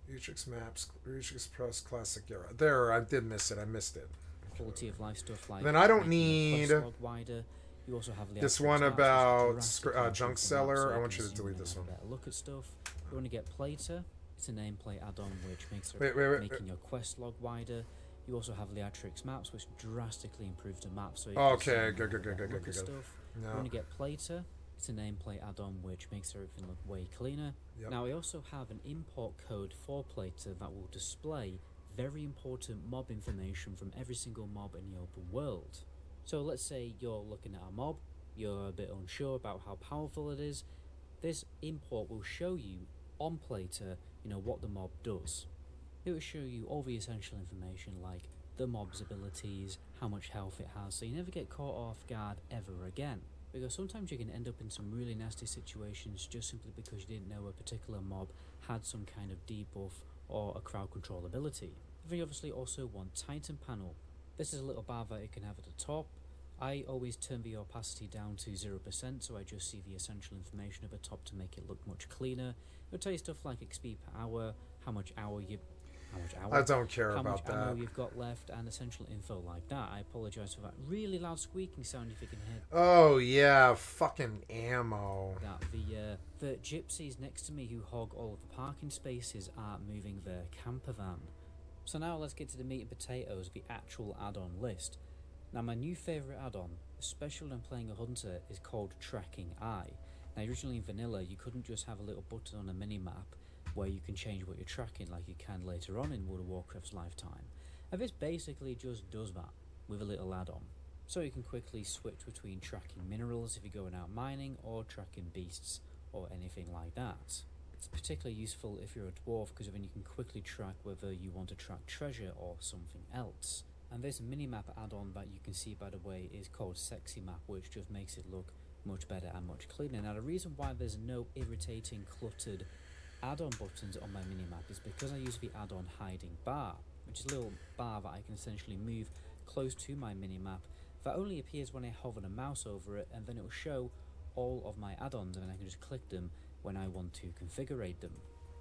Leatrix Maps, Leatrix Plus Classic Era. There, I did miss it. I missed it. quality of life stuff like. Then I don't making your need quest log wider. You also have this Leatrix one Maps, which about drastically Junk improves the Seller. map, so I want you to can zoom delete in this and one. have a better look at stuff. You want to get Plater. It's a nameplate add-on which makes Wait. making your quest log wider. You also have Leatrix Maps, which drastically improves the map. So you Okay, can good. look at stuff. You No. want to get Plater. It's a nameplate add-on which makes everything look way cleaner. Yep. Now, we also have an import code for Plater that will display very important mob information from every single mob in the open world. So let's say you're looking at a mob, you're a bit unsure about how powerful it is. This import will show you on Plater, what the mob does. It will show you all the essential information like the mob's abilities, how much health it has, so you never get caught off guard ever again. Because sometimes you can end up in some really nasty situations just simply because you didn't know a particular mob had some kind of debuff or a crowd control ability. Then you obviously also want Titan Panel. This is a little bar that you can have at the top. I always turn the opacity down to 0%, so I just see the essential information at the top to make it look much cleaner. It'll tell you stuff like XP per hour, how much I don't care how about much ammo that. you've got left, and essential info like that. I apologise for that really loud squeaking sound if you can hear Oh yeah, fucking ammo. that. The gypsies next to me who hog all of the parking spaces are moving their camper van. So now let's get to the meat and potatoes, the actual add-on list. Now my new favourite add-on, especially when I'm playing a hunter, is called Tracking Eye. Now originally in vanilla you couldn't just have a little button on a mini-map where you can change what you're tracking like you can later on in World of Warcraft's lifetime. And this basically just does that with a little add-on. So you can quickly switch between tracking minerals if you're going out mining or tracking beasts or anything like that. It's particularly useful if you're a dwarf because then you can quickly track whether you want to track treasure or something else. And this minimap add-on that you can see by the way is called Sexy Map, which just makes it look much better and much cleaner. Now the reason why there's no irritating cluttered add-on buttons on my minimap is because I use the add-on hiding bar, which is a little bar that I can essentially move close to my minimap that only appears when I hover the mouse over it, and then it will show all of my add-ons and I can just click them when I want to configure them.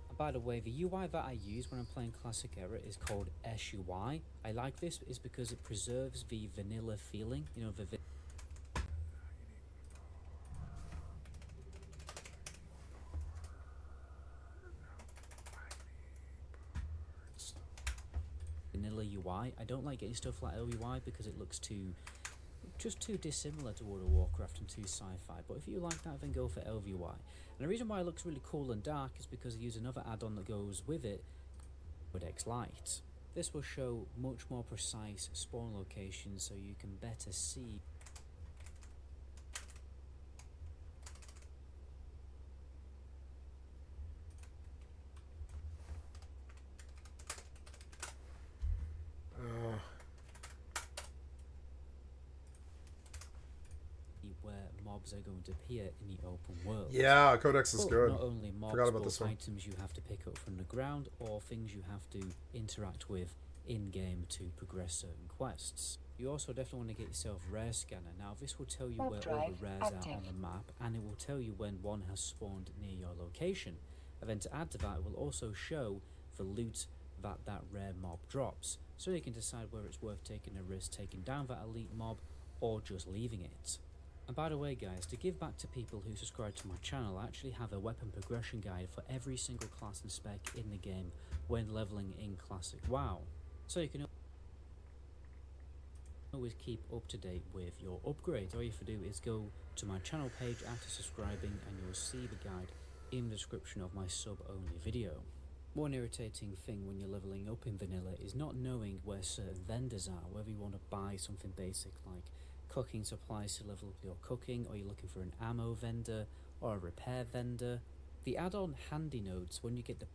And by the way, the UI that I use when I'm playing Classic Era is called SUI. I like this is because it preserves the vanilla feeling, the vanilla UI. I don't like getting stuff like LUI because it looks too dissimilar to World of Warcraft and too sci-fi, but if you like that then go for LVY. And the reason why it looks really cool and dark is because I use another add-on that goes with it, Codex Light. This will show much more precise spawn locations so you can better see where mobs are going to appear in the open world. Yeah, Codex is But good. not only mobs, Forgot about but this one. items you have to pick up from the ground or things you have to interact with in-game to progress certain quests. You also definitely want to get yourself Rare Scanner. Now this will tell you where all the rares are on the map, and it will tell you when one has spawned near your location. And then to add to that, it will also show the loot that rare mob drops, so you can decide whether it's worth taking a risk taking down that elite mob or just leaving it. And by the way guys, to give back to people who subscribe to my channel, I actually have a weapon progression guide for every single class and spec in the game when leveling in Classic WoW, so you can always keep up to date with your upgrades. All you have to do is go to my channel page after subscribing and you'll see the guide in the description of my sub-only video. One irritating thing when you're leveling up in vanilla is not knowing where certain vendors are, whether you want to buy something basic like cooking supplies to level up your cooking, or you're looking for an ammo vendor or a repair vendor. The add-on handy notes when you get the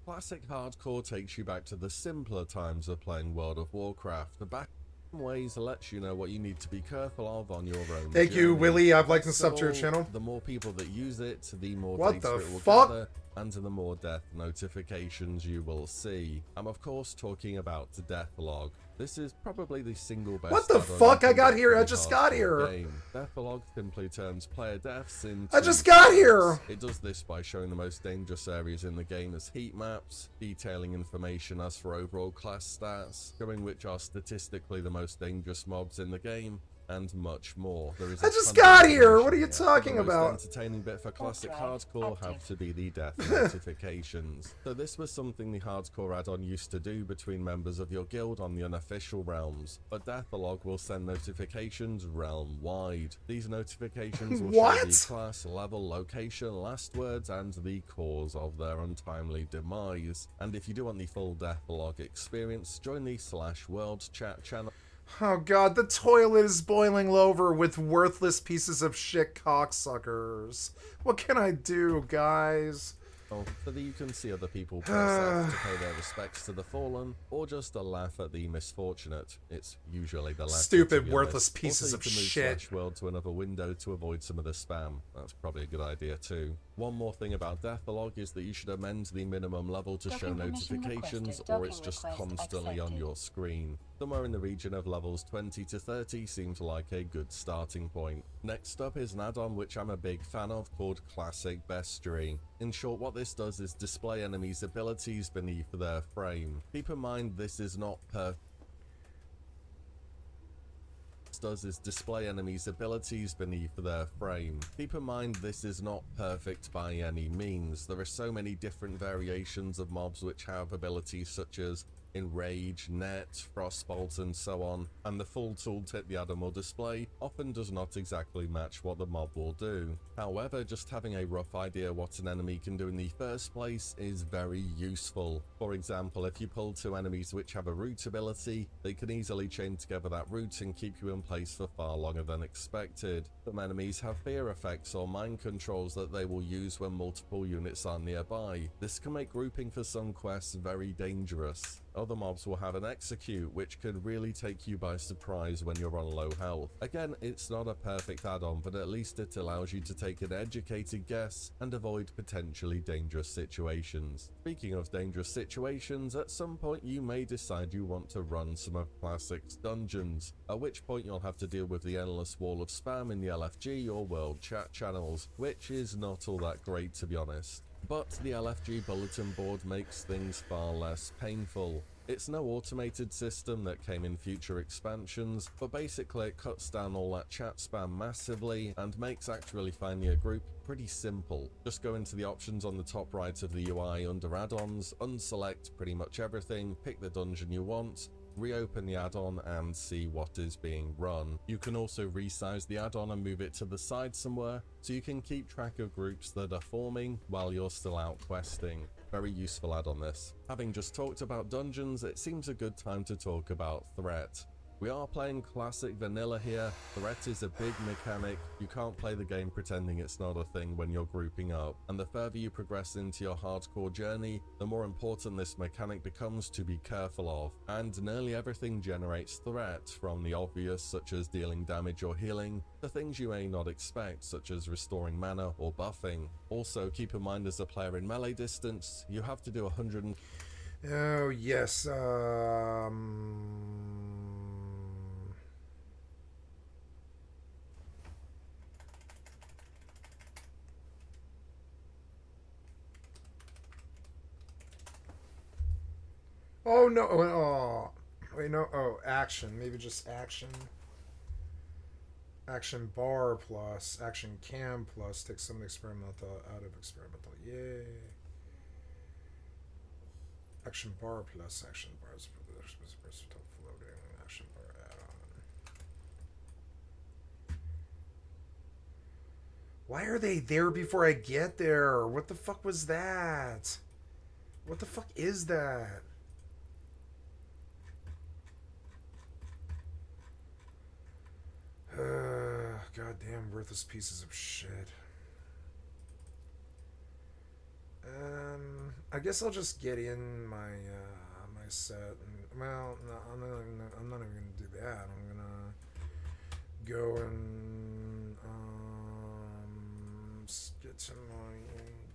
Classic Hardcore takes you back to the simpler times of playing World of Warcraft. The back ways lets you know what you need to be careful of on your own Thank you, journey. Willie. I've liked and So, subbed to your channel. The more people that use it, the more What data the it will fuck? gather, and the more death notifications you will see. I'm of course talking about the death log. This is probably the single best. What the add-on fuck? you I can got get here. for I the just got hardcore here. game. Death log simply turns player deaths into I just got here. It does this by showing the most dangerous areas in the game as heat maps, detailing information as for overall class stats, showing which are statistically the most dangerous mobs in the game, and much more. There is I a just ton of got here. information What are you here. talking The about? most entertaining bit for Classic Hardcore have to be the death notifications. So this was something the Hardcore add-on used to do between members of your guild on the unofficial realms, but Deathlog will send notifications realm-wide. These notifications will show What? the class, level, location, last words, and the cause of their untimely demise. And if you do want the full Deathlog experience, join the /world chat channel. Oh god, the toilet is boiling over with worthless pieces of shit cocksuckers. What can I do, guys? So that you can see other people press F to pay their respects to the fallen, or just to laugh at the misfortunate. It's usually the latter. Stupid, to be worthless honest. pieces Also, of you can move shit. /world to another window to avoid some of the spam. That's probably a good idea too. One more thing about Deathlog is that you should amend the minimum level to show notifications, or it's just constantly on your screen. Somewhere in the region of levels 20 to 30 seems like a good starting point. Next up is an add-on which I'm a big fan of called Classic Bestiary. In short, what this does is display enemies' abilities beneath their frame. Keep in mind this is not perfect. Does is display enemies' abilities beneath their frame. Keep in mind this is not perfect by any means. There are so many different variations of mobs which have abilities such as Enrage, Net, Frostbolt, and so on, and the full tooltip the add-on will display often does not exactly match what the mob will do. However, just having a rough idea what an enemy can do in the first place is very useful. For example, if you pull two enemies which have a root ability, they can easily chain together that root and keep you in place for far longer than expected. Some enemies have fear effects or mind controls that they will use when multiple units are nearby. This can make grouping for some quests very dangerous. Other mobs will have an execute, which can really take you by surprise when you're on low health. Again, it's not a perfect add-on, but at least it allows you to take an educated guess and avoid potentially dangerous situations. Speaking of dangerous situations, at some point you may decide you want to run some of Classic's dungeons, at which point you'll have to deal with the endless wall of spam in the LFG or world chat channels, which is not all that great to be honest. But the LFG bulletin board makes things far less painful. It's no automated system that came in future expansions, but basically it cuts down all that chat spam massively and makes actually finding a group pretty simple. Just go into the options on the top right of the UI under add-ons, unselect pretty much everything, pick the dungeon you want, reopen the add-on and see what is being run. You can also resize the add-on and move it to the side somewhere, so you can keep track of groups that are forming while you're still out questing. Very useful add-on this. Having just talked about dungeons, it seems a good time to talk about threat. We are playing classic vanilla here. Threat is a big mechanic. You can't play the game pretending it's not a thing when you're grouping up. And the further you progress into your hardcore journey, the more important this mechanic becomes to be careful of. And nearly everything generates threat, from the obvious such as dealing damage or healing, to things you may not expect such as restoring mana or buffing. Also keep in mind as a player in melee distance, you have to do 100. Oh, yes, Oh no! Oh, wait, no. Oh, action. Maybe just action. Action bar plus action cam plus take some experimental out of experimental. Yay! Action bar plus action bars for the versatile floating action bar add-on. Why are they there before I get there? What the fuck was that? What the fuck is that? Goddamn worthless pieces of shit. I guess I'll just get in my my set. And, well, no, I'm not even gonna do that. I'm gonna go and get to my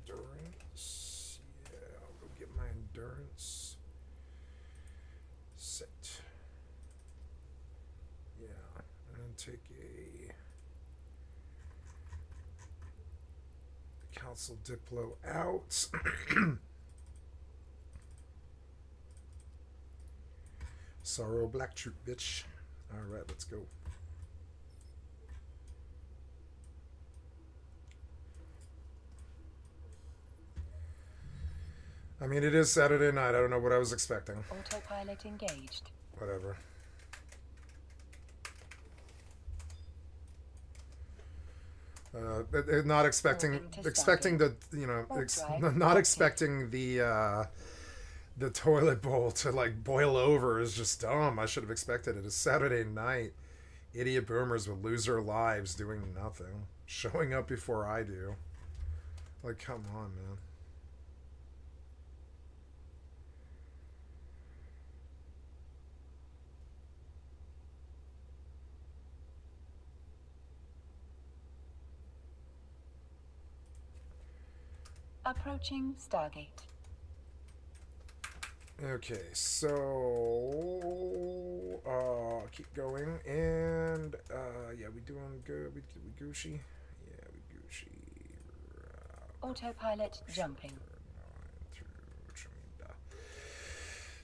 endurance. Yeah, I'll go get my endurance set. Yeah, and then take a Council Diplo out. Sorrow Black Troop, bitch. Alright, let's go. I mean, it is Saturday night. I don't know what I was expecting. Autopilot engaged. Whatever. Not expecting the, you know, not expecting the toilet bowl to like boil over is just dumb. I should have expected it. It's Saturday night. Idiot boomers would lose their lives doing nothing, showing up before I do. Like, come on, man. Approaching Stargate. Okay, so keep going, and yeah, we doing good. We Gucci. Yeah, we Gucci. Autopilot jumping.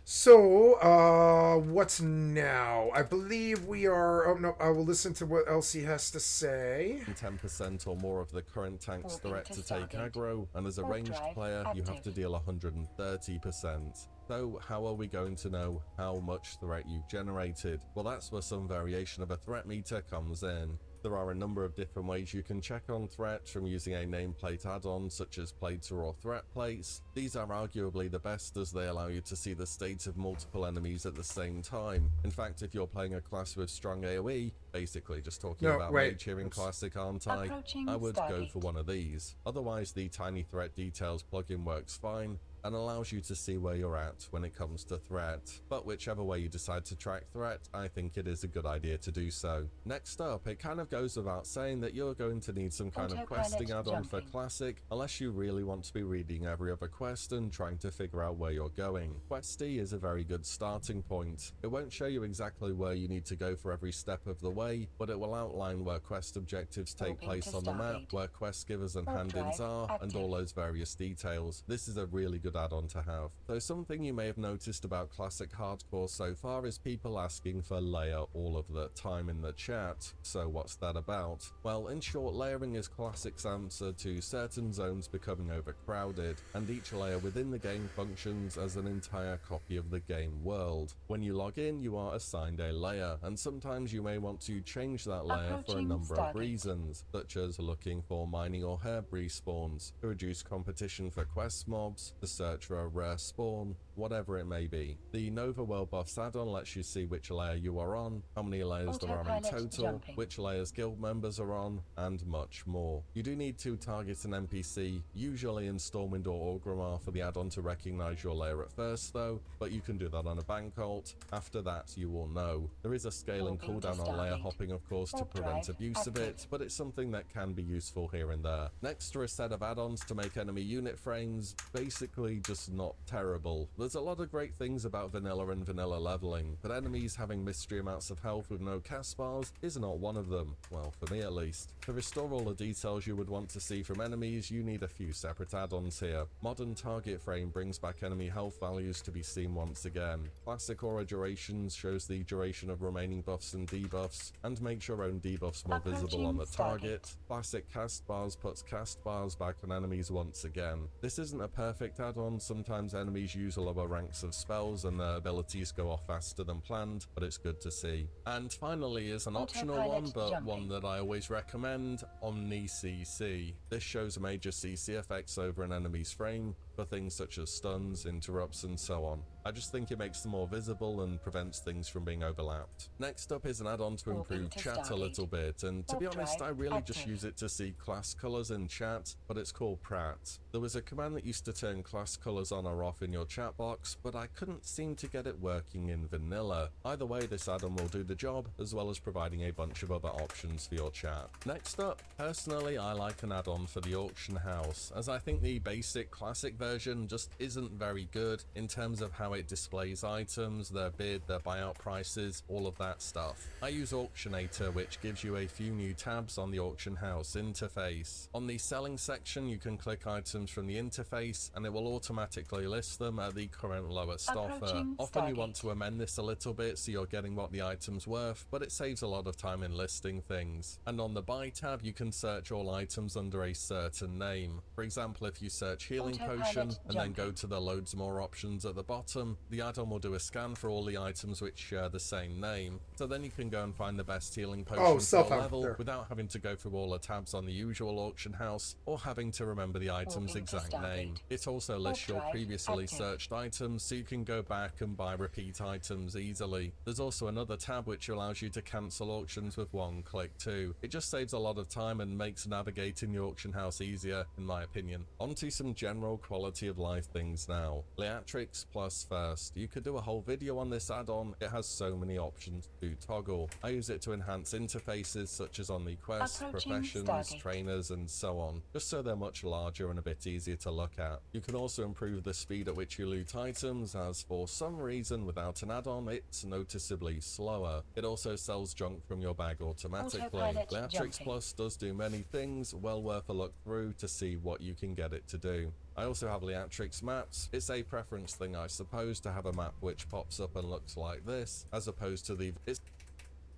So, what's now? I believe we are... Oh, no, I will listen to what else he has to say. 10% or more of the current tank's threat to take aggro, and as a ranged player, you have to deal 130%. So, how are we going to know how much threat you've generated? Well, that's where some variation of a threat meter comes in. There are a number of different ways you can check on threat, from using a nameplate add-on such as Plater or Threat Plates. These are arguably the best as they allow you to see the state of multiple enemies at the same time. In fact, if you're playing a class with strong AoE, basically just talking about Mage here in Classic, aren't I? I would go for one of these. Otherwise, the Tiny Threat Details plugin works fine and allows you to see where you're at when it comes to threat. But whichever way you decide to track threat, I think it is a good idea to do so. Next up, it kind of goes without saying that you're going to need some kind of questing add-on for Classic, unless you really want to be reading every other quest and trying to figure out where you're going. Questy is a very good starting point. It won't show you exactly where you need to go for every step of the way, but it will outline where quest objectives take place on the map, where quest givers and hand-ins are, and all those various details. This is a really good add-on to have. Though something you may have noticed about Classic Hardcore so far is people asking for layer all of the time in the chat. So what's that about? Well, in short, layering is Classic's answer to certain zones becoming overcrowded, and each layer within the game functions as an entire copy of the game world. When you log in, you are assigned a layer, and sometimes you may want to change that layer for a number of reasons, such as looking for mining or herb respawns, to reduce competition for quest mobs, to search for a rare spawn, whatever it may be. The Nova World Buffs add-on lets you see which layer you are on, how many layers there are in total, which layers guild members are on, and much more. You do need to target an NPC, usually in Stormwind or Orgrimmar, for the add-on to recognize your layer at first though, but you can do that on a bank ult. After that, you will know. There is a scaling cooldown on layer hopping, of course, to prevent abuse of it, but it's something that can be useful here and there. Next are a set of add-ons to make enemy unit frames. Basically, probably just not terrible. There's a lot of great things about vanilla and vanilla leveling, but enemies having mystery amounts of health with no cast bars is not one of them. Well, for me at least. To restore all the details you would want to see from enemies, you need a few separate add-ons here. Modern target frame brings back enemy health values to be seen once again. Classic aura durations shows the duration of remaining buffs and debuffs, and makes your own debuffs more visible on the target. Classic cast bars puts cast bars back on enemies once again. This isn't a perfect add-on, sometimes enemies use lower ranks of spells and their abilities go off faster than planned, but it's good to see. And finally is an optional one, but one that I always recommend, Omni CC. This shows a major CC effects over an enemy's frame for things such as stuns, interrupts and so on. I just think it makes them more visible and prevents things from being overlapped. Next up is an add-on to improve chat a little bit, and to be honest I really just use it to see class colours in chat, but it's called Prat. There was a command that used to turn class colours on or off in your chat box, but I couldn't seem to get it working in vanilla. Either way, this add-on will do the job, as well as providing a bunch of other options for your chat. Next up, personally I like an add-on for the auction house, as I think the basic classic version just isn't very good in terms of how it displays items, their bid, their buyout prices, all of that stuff. I use Auctionator, which gives you a few new tabs on the auction house interface. On the selling section you can click items from the interface and it will automatically list them at the current lowest offer. Often you want to amend this a little bit so you're getting what the item's worth, but it saves a lot of time in listing things. And on the buy tab you can search all items under a certain name. For example, if you search healing potion and then go to the loads more options at the bottom, the add-on will do a scan for all the items which share the same name, so then you can go and find the best healing potion for your level without having to go through all the tabs on the usual auction house or having to remember the item's exact name. It also lists your previously searched items so you can go back and buy repeat items easily. There's also another tab which allows you to cancel auctions with one click too. It just saves a lot of time and makes navigating the auction house easier in my opinion. On to some general quality of life things now. Leatrix plus first. You could do a whole video on this add-on, it has so many options to toggle. I use it to enhance interfaces such as on the quests, professions, trainers and so on, just so they're much larger and a bit easier to look at. You can also improve the speed at which you loot items, as for some reason without an add-on it's noticeably slower. It also sells junk from your bag automatically. Leatrix Plus does do many things, well worth a look through to see what you can get it to do. I also have Leatrix maps. It's a preference thing I suppose to have a map which pops up and looks like this, as opposed to the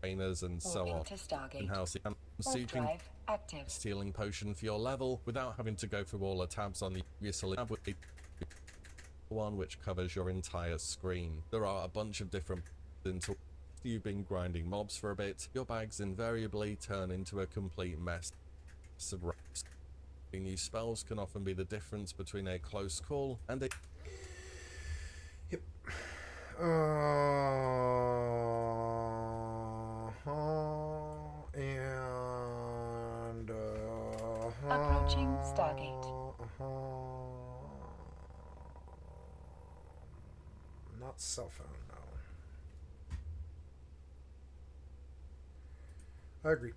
trainers and so on. In-house, so you can stealing potion for your level without having to go through all the tabs on the previously one which covers your entire screen. There are a bunch of different until you've been grinding mobs for a bit, your bags invariably turn into a complete mess of rocks. New spells can often be the difference between a close call and a approaching Stargate. Not cell phone, no. I agree.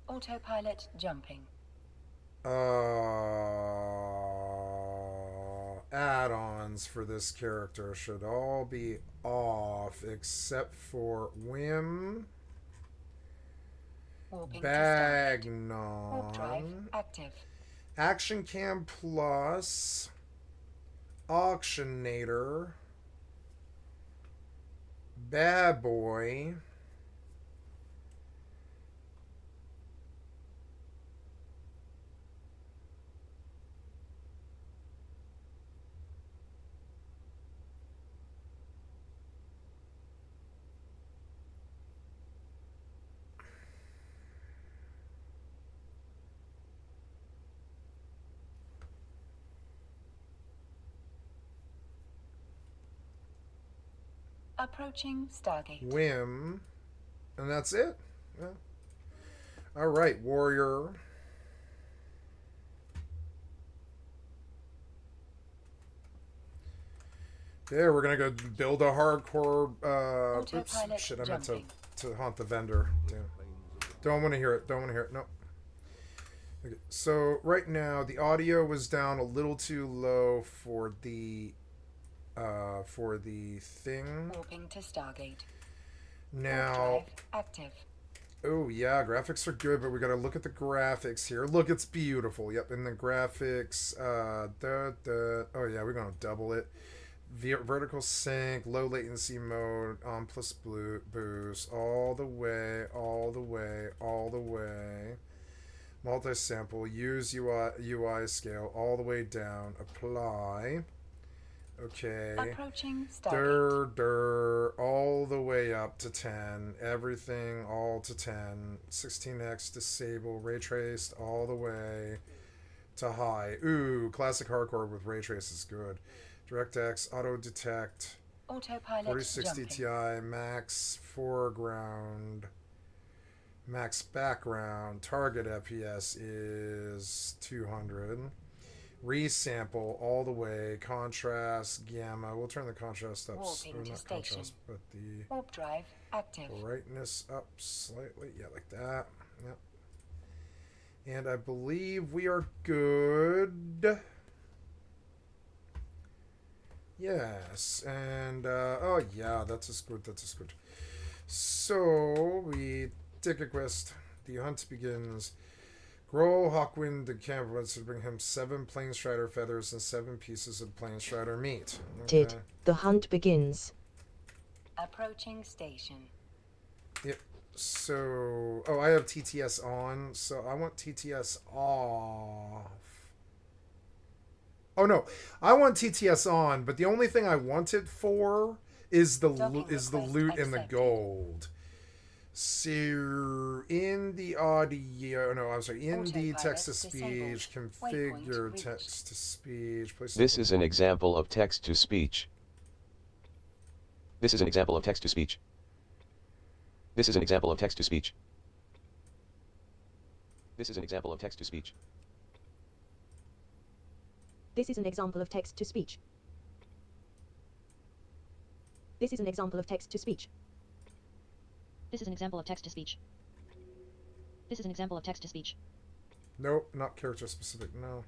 Autopilot jumping. Add-ons for this character should all be off except for Whim, Bagnon, Action Cam Plus, Auctionator, Bad Boy, Approaching Stargate. Whim, and that's it. Yeah. All right, Warrior. Yeah, we're gonna go build a hardcore. Oops, shit! I meant to haunt the vendor. Damn. Don't want to hear it. Don't want to hear it. No. Okay, so right now the audio was down a little too low for the thing. Warping to Stargate. Now, Warp drive active. oh yeah, graphics are good, but we gotta look at the graphics here. Look, it's beautiful. Yep, and the graphics, oh yeah, we're gonna double it. Vertical sync, low latency mode, on plus boost, all the way, all the way, all the way. Multi-sample, use UI scale, all the way down, apply. Okay. Approaching Stargate. All the way up to 10. Everything all to 10. 16x disable, ray traced all the way to high. Ooh, classic hardcore with ray trace is good. DirectX, auto detect, Autopilot 4060 jumping. Ti, max foreground, max background, target FPS is 200. Resample all the way, contrast, gamma. We'll turn the contrast up. Warping Or to not station. contrast, but the Warp drive active. brightness up slightly. Yeah, like that. Yep. And I believe we are good. Yes, and oh yeah, that is good. That is good. So we take a quest. The hunt begins. Grow Hawkwind the camp wants to bring him 7 Plane Strider feathers and 7 pieces of Plane Strider meat. Okay. The hunt begins. Approaching station. Yep. So, oh, I have TTS on, so I want TTS off. Oh no, I want TTS on, but the only thing I want it for is the Docking loot and the accepted. gold. So in the audio, no, I'm sorry, in the Autopilot text to disabled. speech, Waypoint configure reached. text to speech. This is an example of text to speech. This is an example of text to speech. This is an example of text to speech. This is an example of text to speech. This is an example of text to speech. This is an example of text to speech. This is an example of text to speech. This is an example of text to speech. Nope, not character specific. No.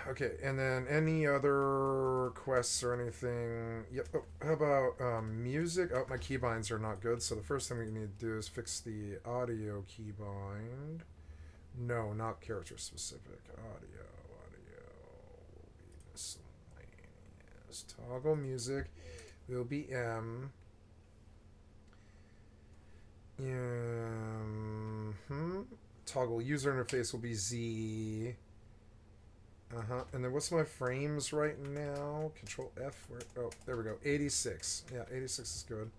Okay, and then any other quests or anything? Yep. Oh, how about music? Oh, my keybinds are not good. So the first thing we need to do is fix the audio keybind. No, not character specific. Audio will be miscellaneous. Toggle music will be M. Toggle user interface will be Z. And then what's my frames right now? Control F. Where? Oh, there we go. 86. Yeah, 86 is good.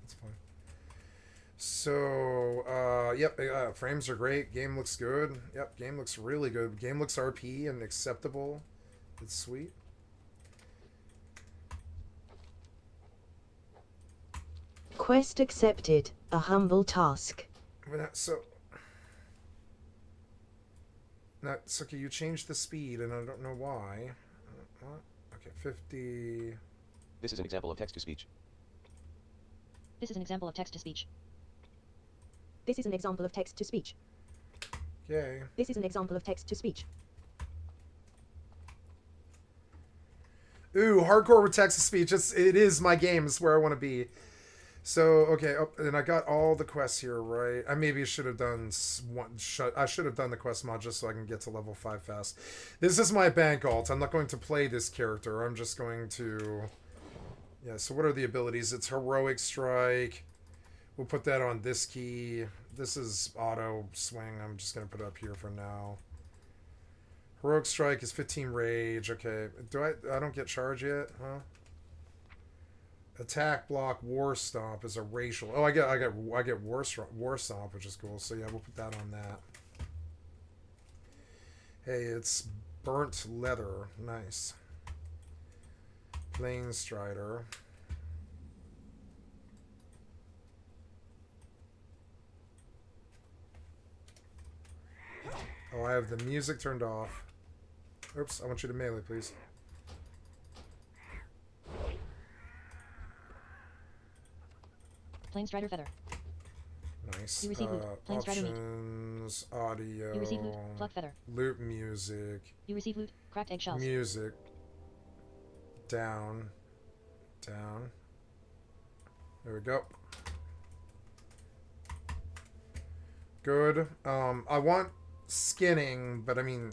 That's fine. So, yep, frames are great. Game looks good. Yep, game looks really good. Game looks RP and acceptable. It's sweet. Quest accepted. A humble task. So, that's okay. You changed the speed, and I don't know why. What? Okay, 50. This is an example of text to speech. This is an example of text to speech. This is an example of text to speech. Okay. This is an example of text to speech. Ooh, hardcore with text to speech. It is my game. It's where I want to be. So, okay, and I got all the quests here, right? I maybe should have done I should have done the quest mod just so I can get to level 5 fast. This is my bank alt. I'm not going to play this character. I'm just going to... Yeah, so what are the abilities? It's Heroic Strike. We'll put that on this key. This is Auto Swing. I'm just going to put it up here for now. Heroic Strike is 15 Rage. Okay, I don't get charge yet, huh? Attack block war stomp is a racial. Oh, I get war stomp, which is cool. So yeah, we'll put that on that. Hey, it's burnt leather. Nice. Plane Strider. Oh, I have the music turned off. Oops, I want you to melee, please. Plane Strider feather. Nice. You receive loot. Planestrider meat. Options, audio, You receive loot. Pluck feather. loot music, You receive loot. Cracked eggshells. music, down, down. There we go. Good. I want skinning, but I mean,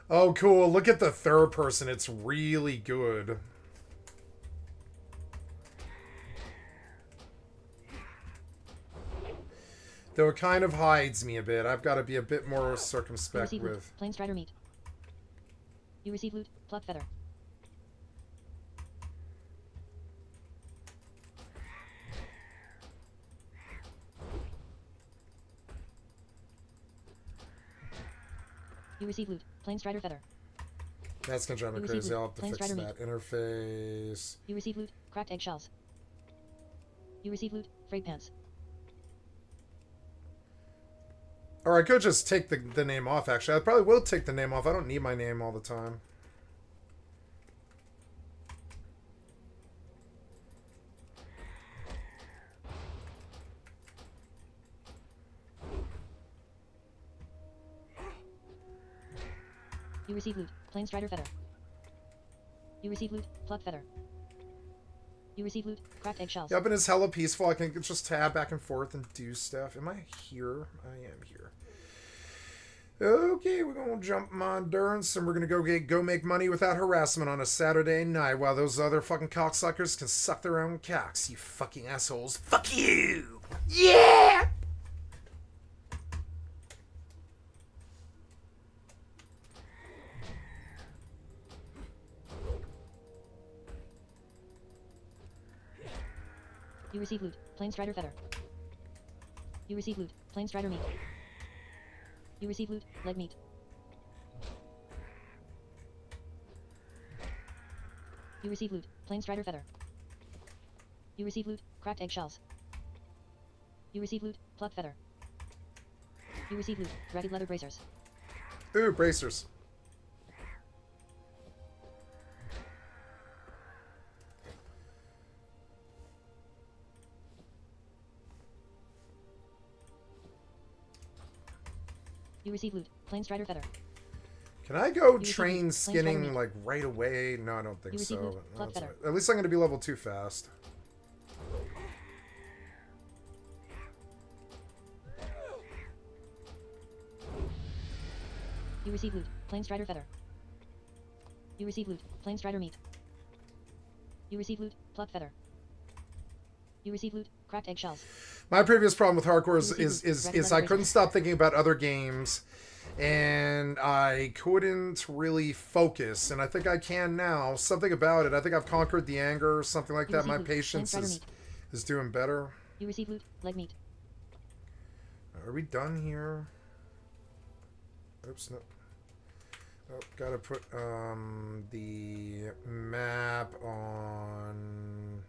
Oh, cool. Look at the third person. It's really good. Though it kind of hides me a bit. I've got to be a bit more circumspect with... Loot. Planestrider meat. You receive loot. Pluck feather. You receive loot. Planestrider feather. That's gonna drive me crazy. I'll have to fix that interface. You receive loot. Cracked eggshells. You receive loot. Frayed pants. Or I could just take the name off, actually. I probably will take the name off. I don't need my name all the time. You receive loot. Planestrider feather. You receive loot. Pluck feather. You receive loot. Cracked eggshells. Yep, and it's hella peaceful. I can just tab back and forth and do stuff. Am I here? I am here. Okay, we're gonna jump my endurance and we're gonna go make money without harassment on a Saturday night while those other fucking cocksuckers can suck their own cocks. You fucking assholes. Fuck you! Yeah! You receive loot. Planestrider feather. You receive loot. Planestrider meat. You receive loot. Leg meat. You receive loot. Planestrider feather. You receive loot. Cracked eggshells. You receive loot. Pluck feather. You receive loot. Ragged leather bracers. Ooh, bracers. You receive loot. Planestrider feather. Can I go You train receive skinning meat. like right away? No, I don't think You receive so. loot. No, Pluck that's feather. all right. At least I'm going to be level 2 fast. You receive loot. Planestrider feather. You receive loot. Planestrider meat. You receive loot. Pluck feather. You receive loot. Cracked eggshells. My previous problem with hardcore You receive loot. is I couldn't stop thinking about other games, and I couldn't really focus. And I think I can now. Something about it. I think I've conquered the anger or something like You that. receive My loot. patience Planestrider meat. is doing better. You receive loot. Leg meat. Are we done here? Oops, no. Oh, gotta put the map on.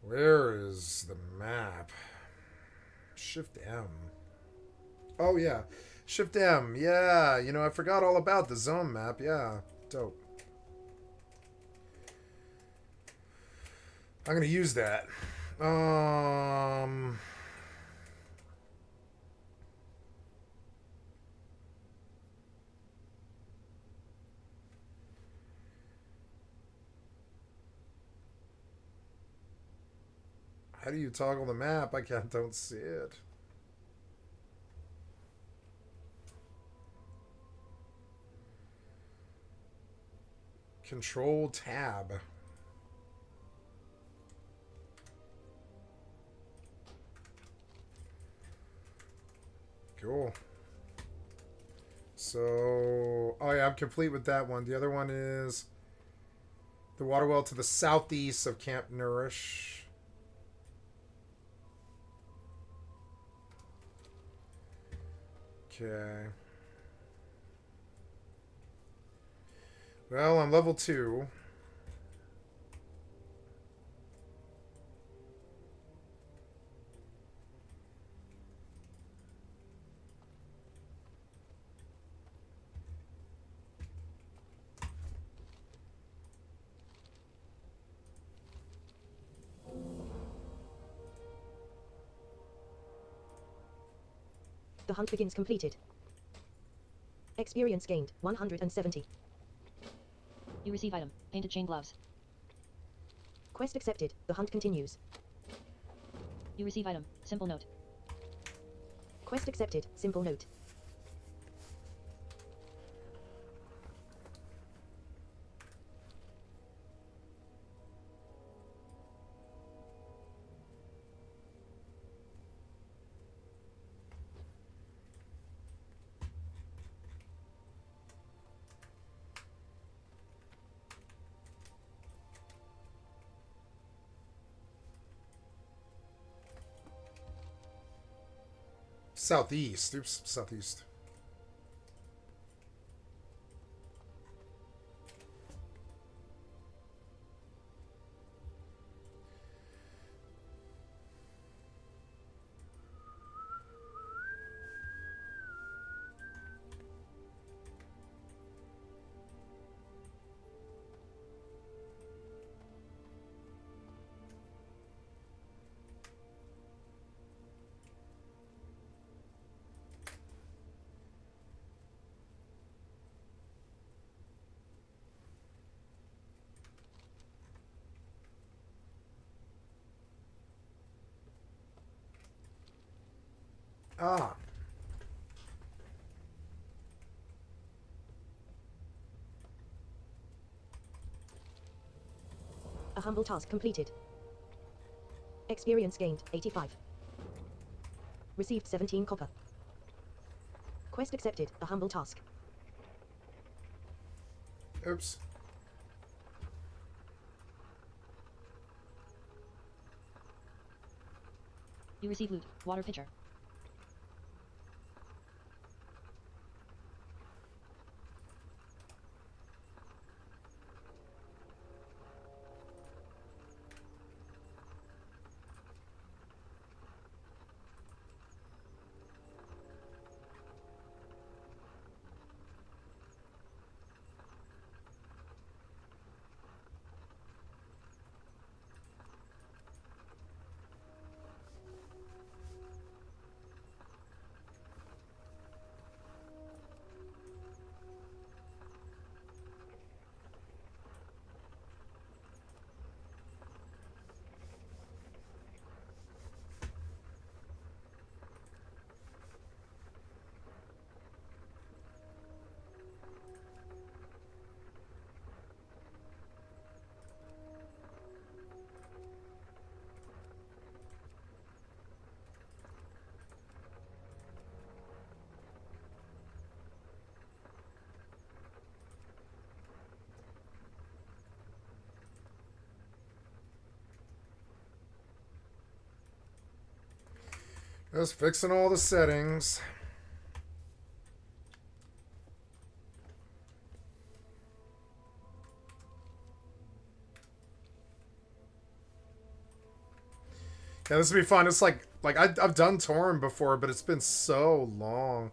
Where is the map? Shift M. Oh yeah, Shift M. Yeah, you know, I forgot all about the zone map. Yeah, dope. I'm gonna use that. How do you toggle the map? Don't see it. Control tab. Cool. So, oh yeah, I'm complete with that one. The other one is the water well to the southeast of Camp Nourish. Okay. Well, I'm level 2. The hunt begins completed. Experience gained 170. You receive item. Painted chain gloves. Quest accepted. The hunt continues. You receive item. Simple note. Quest accepted. Simple note. Southeast. Oops, southeast. Ah. A humble task completed. Experience gained 85. Received 17 copper. Quest accepted. A humble task. Oops. You receive loot. Water pitcher. Just fixing all the settings. Yeah, this will be fun. It's like I've done Torm before, but it's been so long.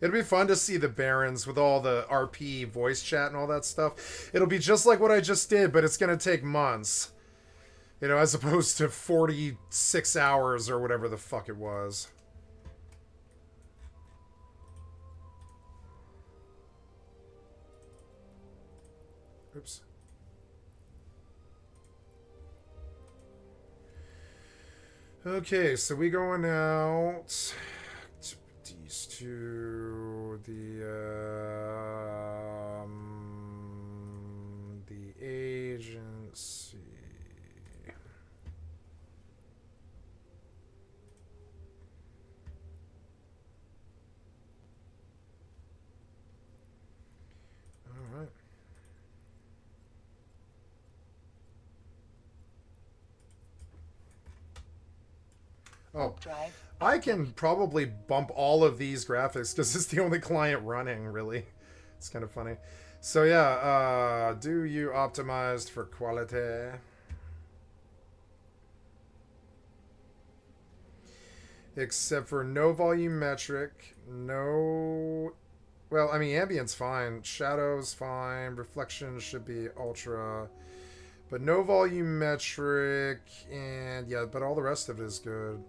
It'll be fun to see the Barons with all the RP voice chat and all that stuff. It'll be just like what I just did, but it's going to take months. You know, as opposed to 46 hours or whatever the fuck it was. Oops. Okay, so we going out to these two, the agency. All right. Oh, I can probably bump all of these graphics because it's the only client running, really. It's kind of funny. So yeah, do you optimized for quality? Except for no volume metric, no... Well, I mean, ambient's fine. Shadows fine. Reflection should be ultra. But no volume metric, and yeah, but all the rest of it is good.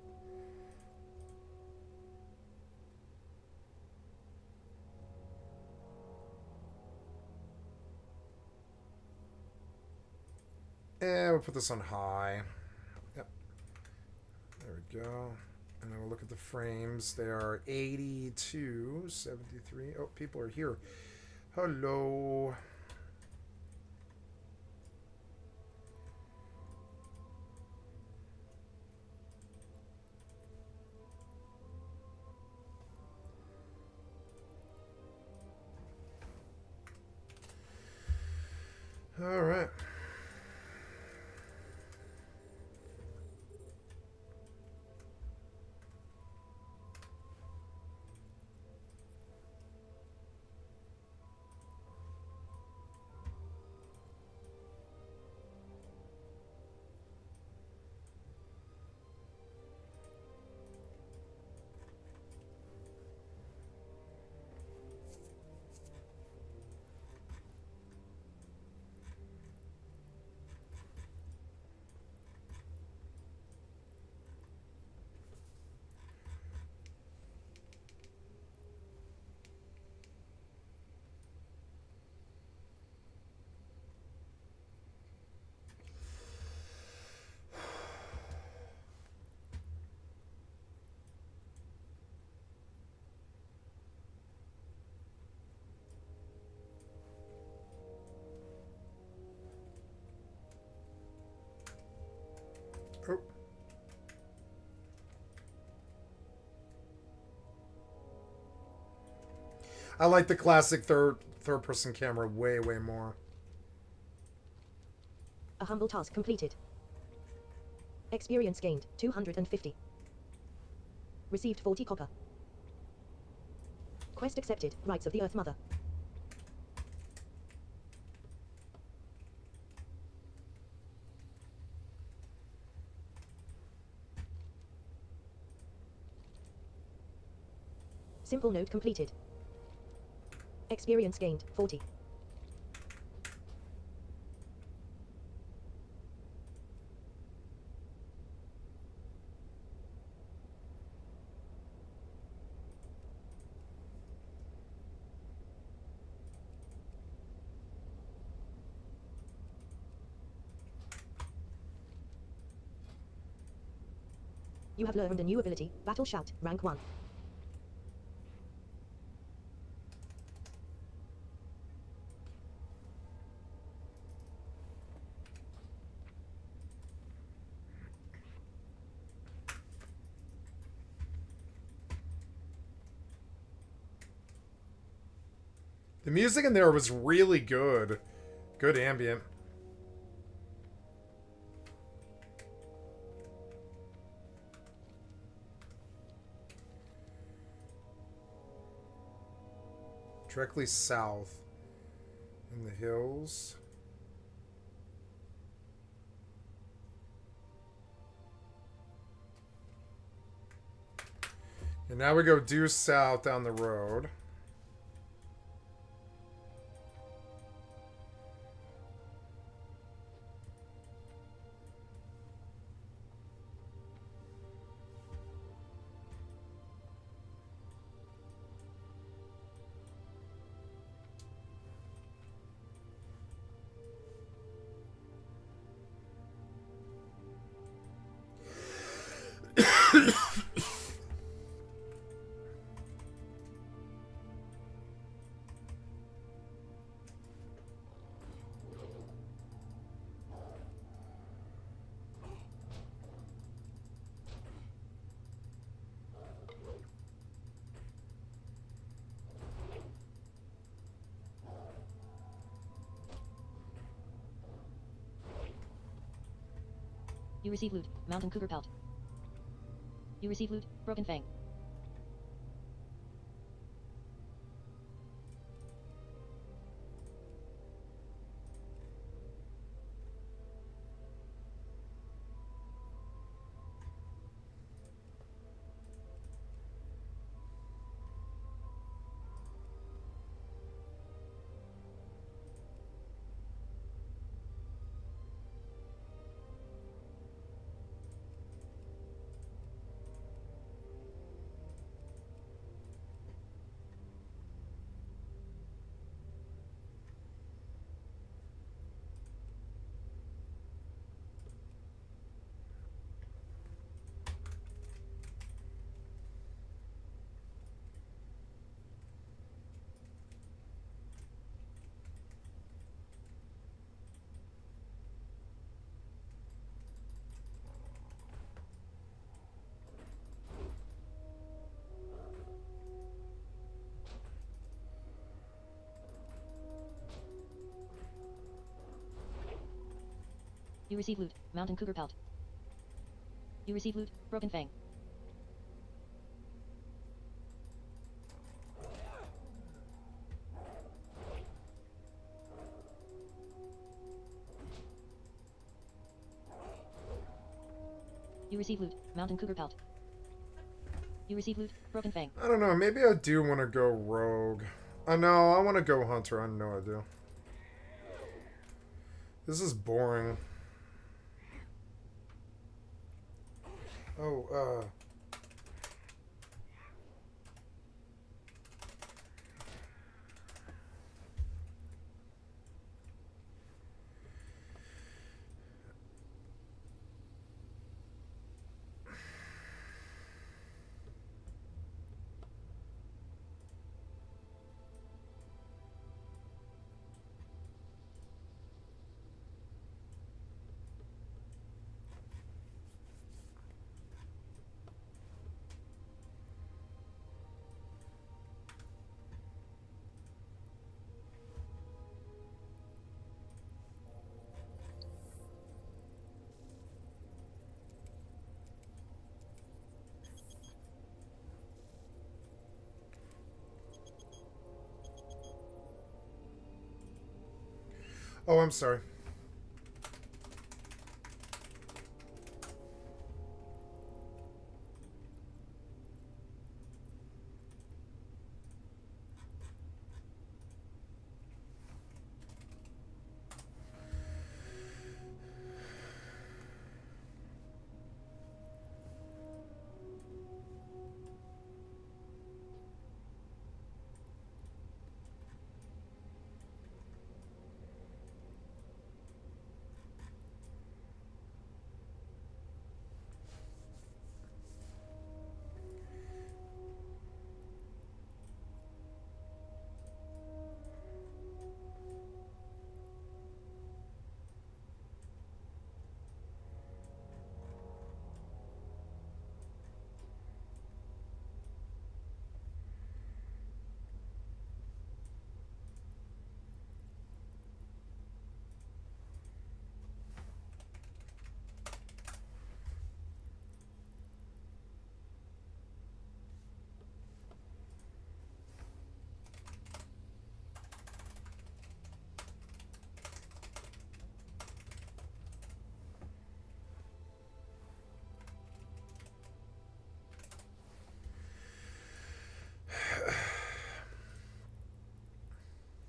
We'll put this on high. Yep. There we go. And then we'll look at the frames. They are 82, 73. Oh, people are here. Hello. All right. Oh. I like the classic third person camera way more. A humble task completed. Experience gained 250. Received 40 copper. Quest accepted. Rights of the Earth Mother. Simple note completed. Experience gained 40. You have learned a new ability, Battle Shout, rank 1. The music in there was really good. Good ambient. Directly south in the hills. And now we go due south down the road. You receive loot, mountain cougar pelt. You receive loot, broken fang. You receive loot. Mountain cougar pelt. You receive loot. Broken fang. You receive loot. Mountain cougar pelt. You receive loot. Broken fang. I don't know. Maybe I do want to go rogue. I know. I want to go hunter. I know I do. This is boring. Oh, oh, I'm sorry.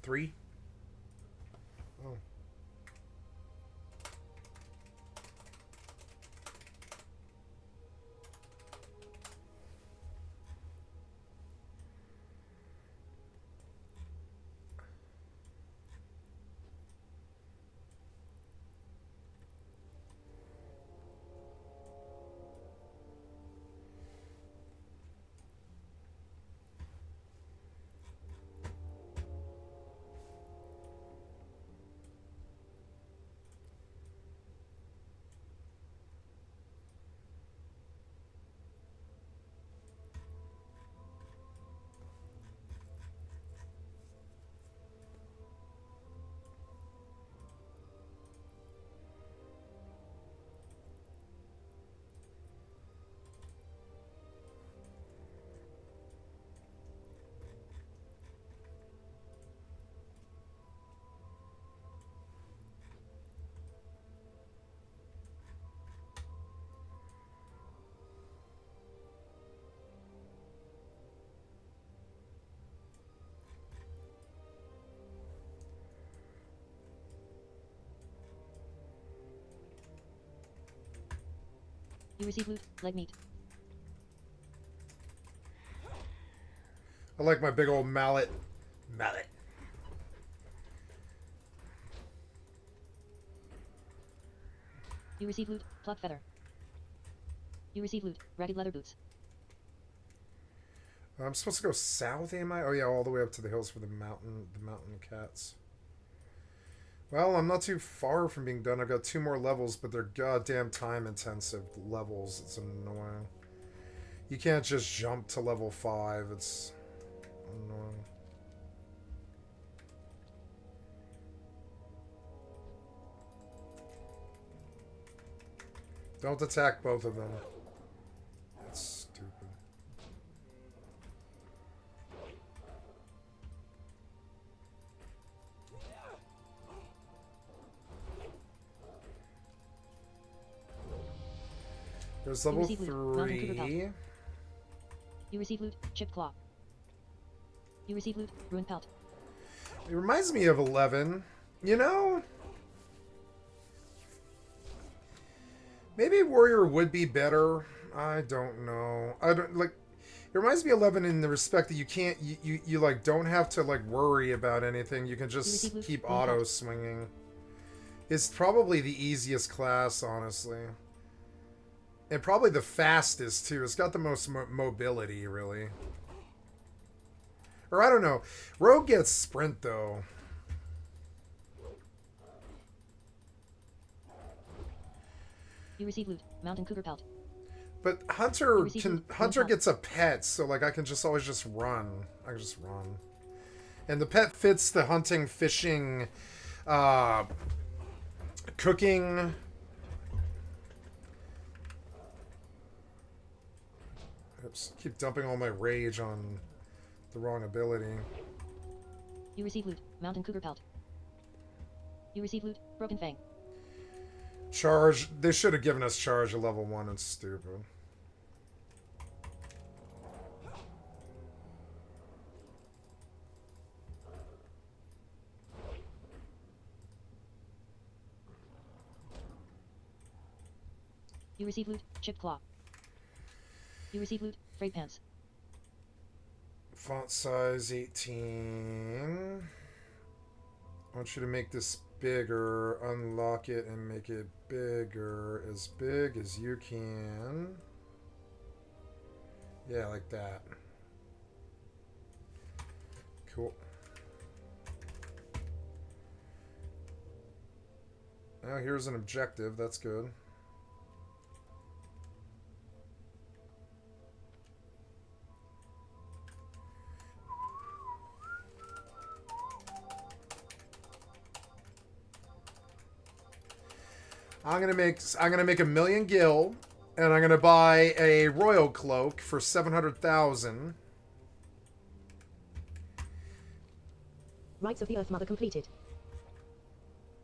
Three? Oh. You receive loot. Leg meat. I like my big old mallet. Mallet. You receive loot. Pluck feather. You receive loot. Ragged leather boots. I'm supposed to go south, am I? Oh yeah, all the way up to the hills for the mountain cats. Well, I'm not too far from being done. I've got 2 more levels, but they're goddamn time-intensive levels. It's annoying. You can't just jump to level 5. It's annoying. Don't attack both of them. That's stupid. There's level receive loot. Mountain cougar pelt. 3. You receive loot. Chipped claw. You receive loot. Ruined pelt. It reminds me of 11. You know? Maybe Warrior would be better. I don't know. I don't like. It reminds me of 11 in the respect that you can't. You like don't have to like worry about anything. You can just keep auto swinging. It's probably the easiest class, honestly. And probably the fastest, too. It's got the most mobility, really. Or, I don't know. Rogue gets sprint, though. You receive loot. Mountain cougar pelt. But Hunter gets a pet, so, like, I can just always just run. I can just run. And the pet fits the hunting, fishing, cooking... Oops, keep dumping all my rage on the wrong ability. You receive loot. Mountain cougar pelt. You receive loot. Broken fang. Charge. They should have given us charge at level 1. It's stupid. You receive loot. Chipped claw. You receive loot. Frayed pants. Font size 18. I want you to make this bigger. Unlock it and make it bigger. As big as you can. Yeah, like that. Cool. Now here's an objective. That's good. I'm gonna make $1 million gil, and I'm gonna buy a royal cloak for 700,000. Rites of the Earth Mother completed.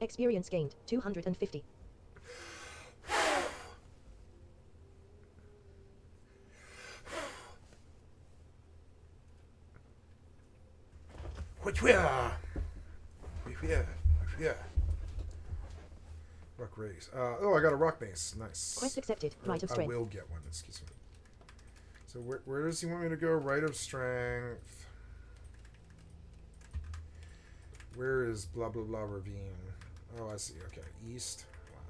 Experience gained 250. Rock race. Oh, I got a rock base. Nice. Quest accepted. Rite of I strength. will get one. Excuse me. So where does he want me to go? Rite of strength. Where is blah blah blah ravine? Oh, I see. Okay, east. Wow.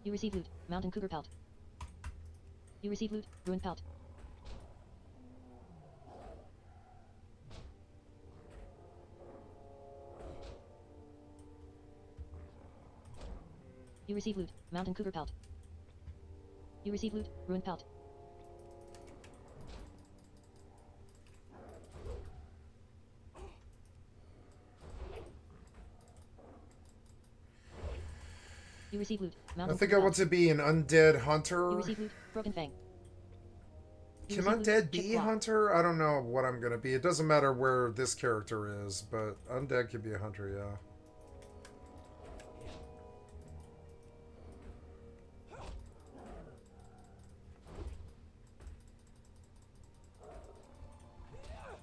You receive loot. Mountain cougar pelt. You receive loot. Ruined pelt. You receive loot. Mountain cougar pelt. You receive loot. Ruined pelt. You receive loot. Mountain I think cougar I want pelt. to be an undead hunter. You receive loot. Broken fang. You Can receive loot. undead Chipped be claw. hunter? I don't know what I'm gonna be. It doesn't matter where this character is, but undead could be a hunter, yeah.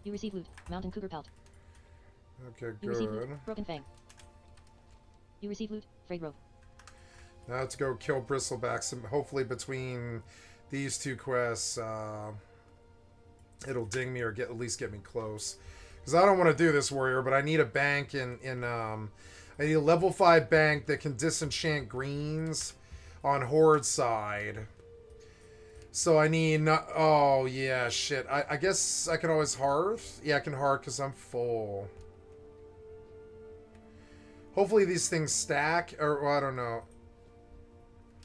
You receive loot. Mountain cougar pelt. Okay, You receive good. loot. Broken fang. You receive loot. Frayed rope. Now to go kill bristlebacks, and hopefully between these two quests, it'll ding me or at least get me close. Because I don't want to do this, warrior, but I need a bank I need a level 5 bank that can disenchant greens on horde side. So I need oh yeah, shit. I guess I can always hearth. Yeah, I can hearth because I'm full. Hopefully these things stack, or well, I don't know.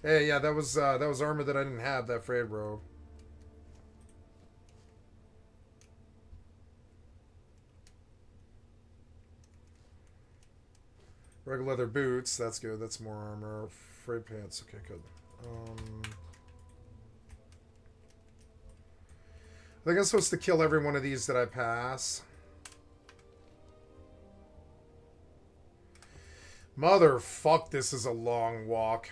Hey, yeah, that was armor that I didn't have, that frayed robe. Regular leather boots, that's good. That's more armor. Frayed pants, okay, good. I think I'm supposed to kill every one of these that I pass. Motherfuck, this is a long walk.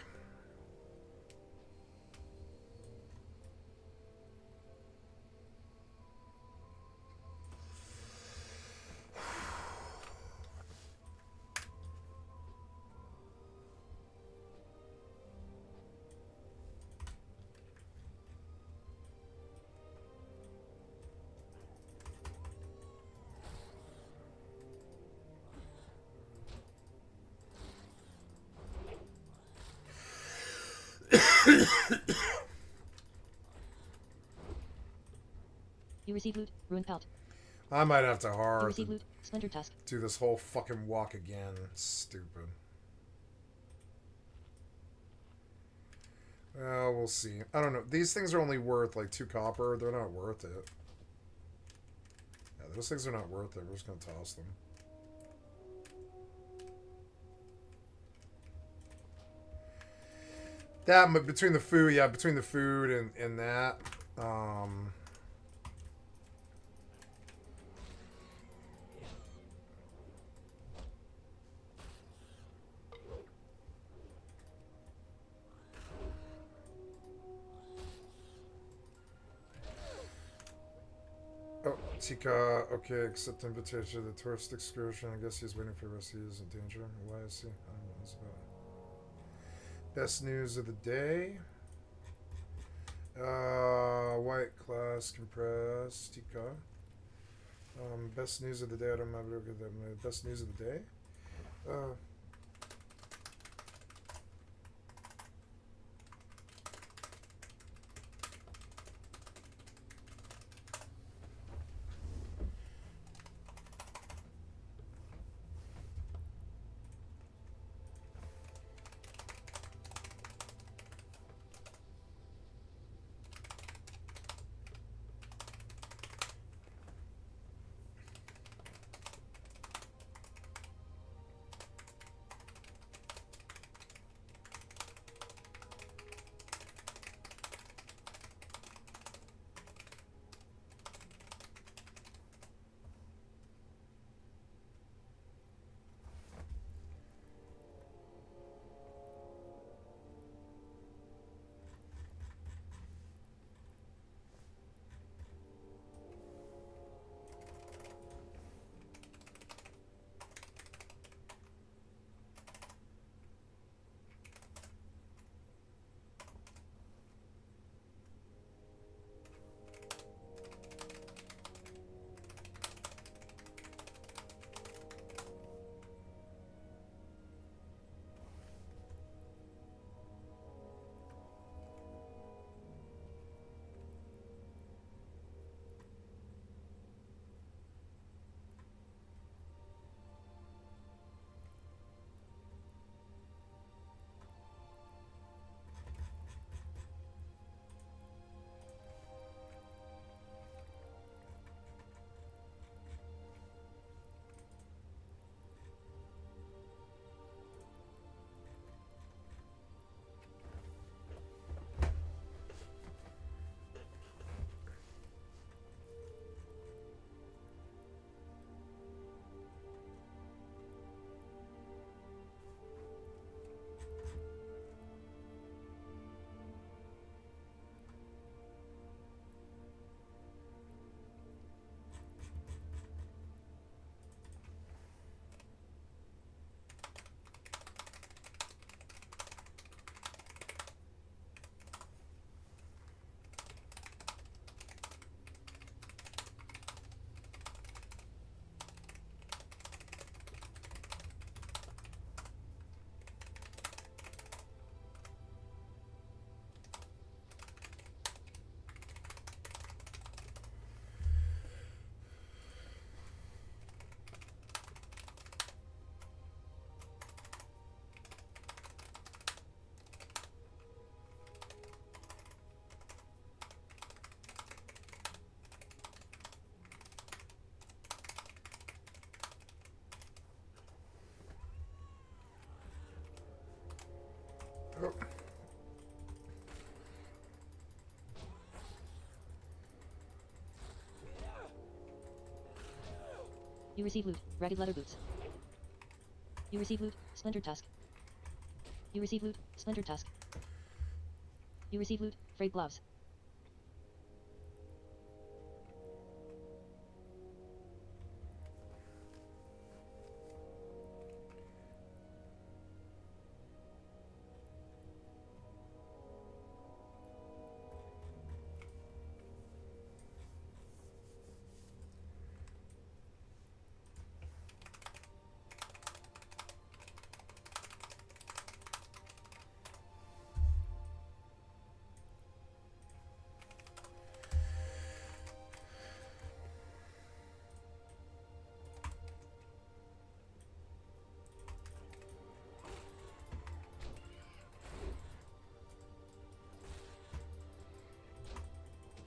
You receive loot, ruined pelt. I might have to You hard receive loot, splintered tusk. do this whole fucking walk again. Stupid. We'll see. I don't know. These things are only worth like 2 copper. They're not worth it. Yeah, those things are not worth it. We're just gonna toss them. That between the food, yeah, between the food and that. Oh, Tika, okay, accept invitation to the tourist excursion. I guess he's waiting for the rest of these in danger. Why is he? I don't know what it's about. Best news of the day. White class compressed. Tika. Best news of the day. I don't remember that. Best news of the day. You receive loot. Ragged leather boots. You receive loot. Splintered tusk. You receive loot. Splintered tusk. You receive loot. Frayed gloves.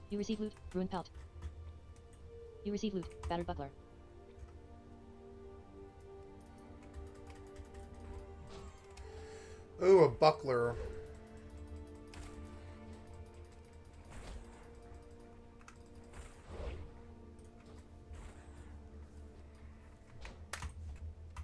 You receive loot. Ruined pelt. You receive loot. Battered buckler. Ooh, a buckler.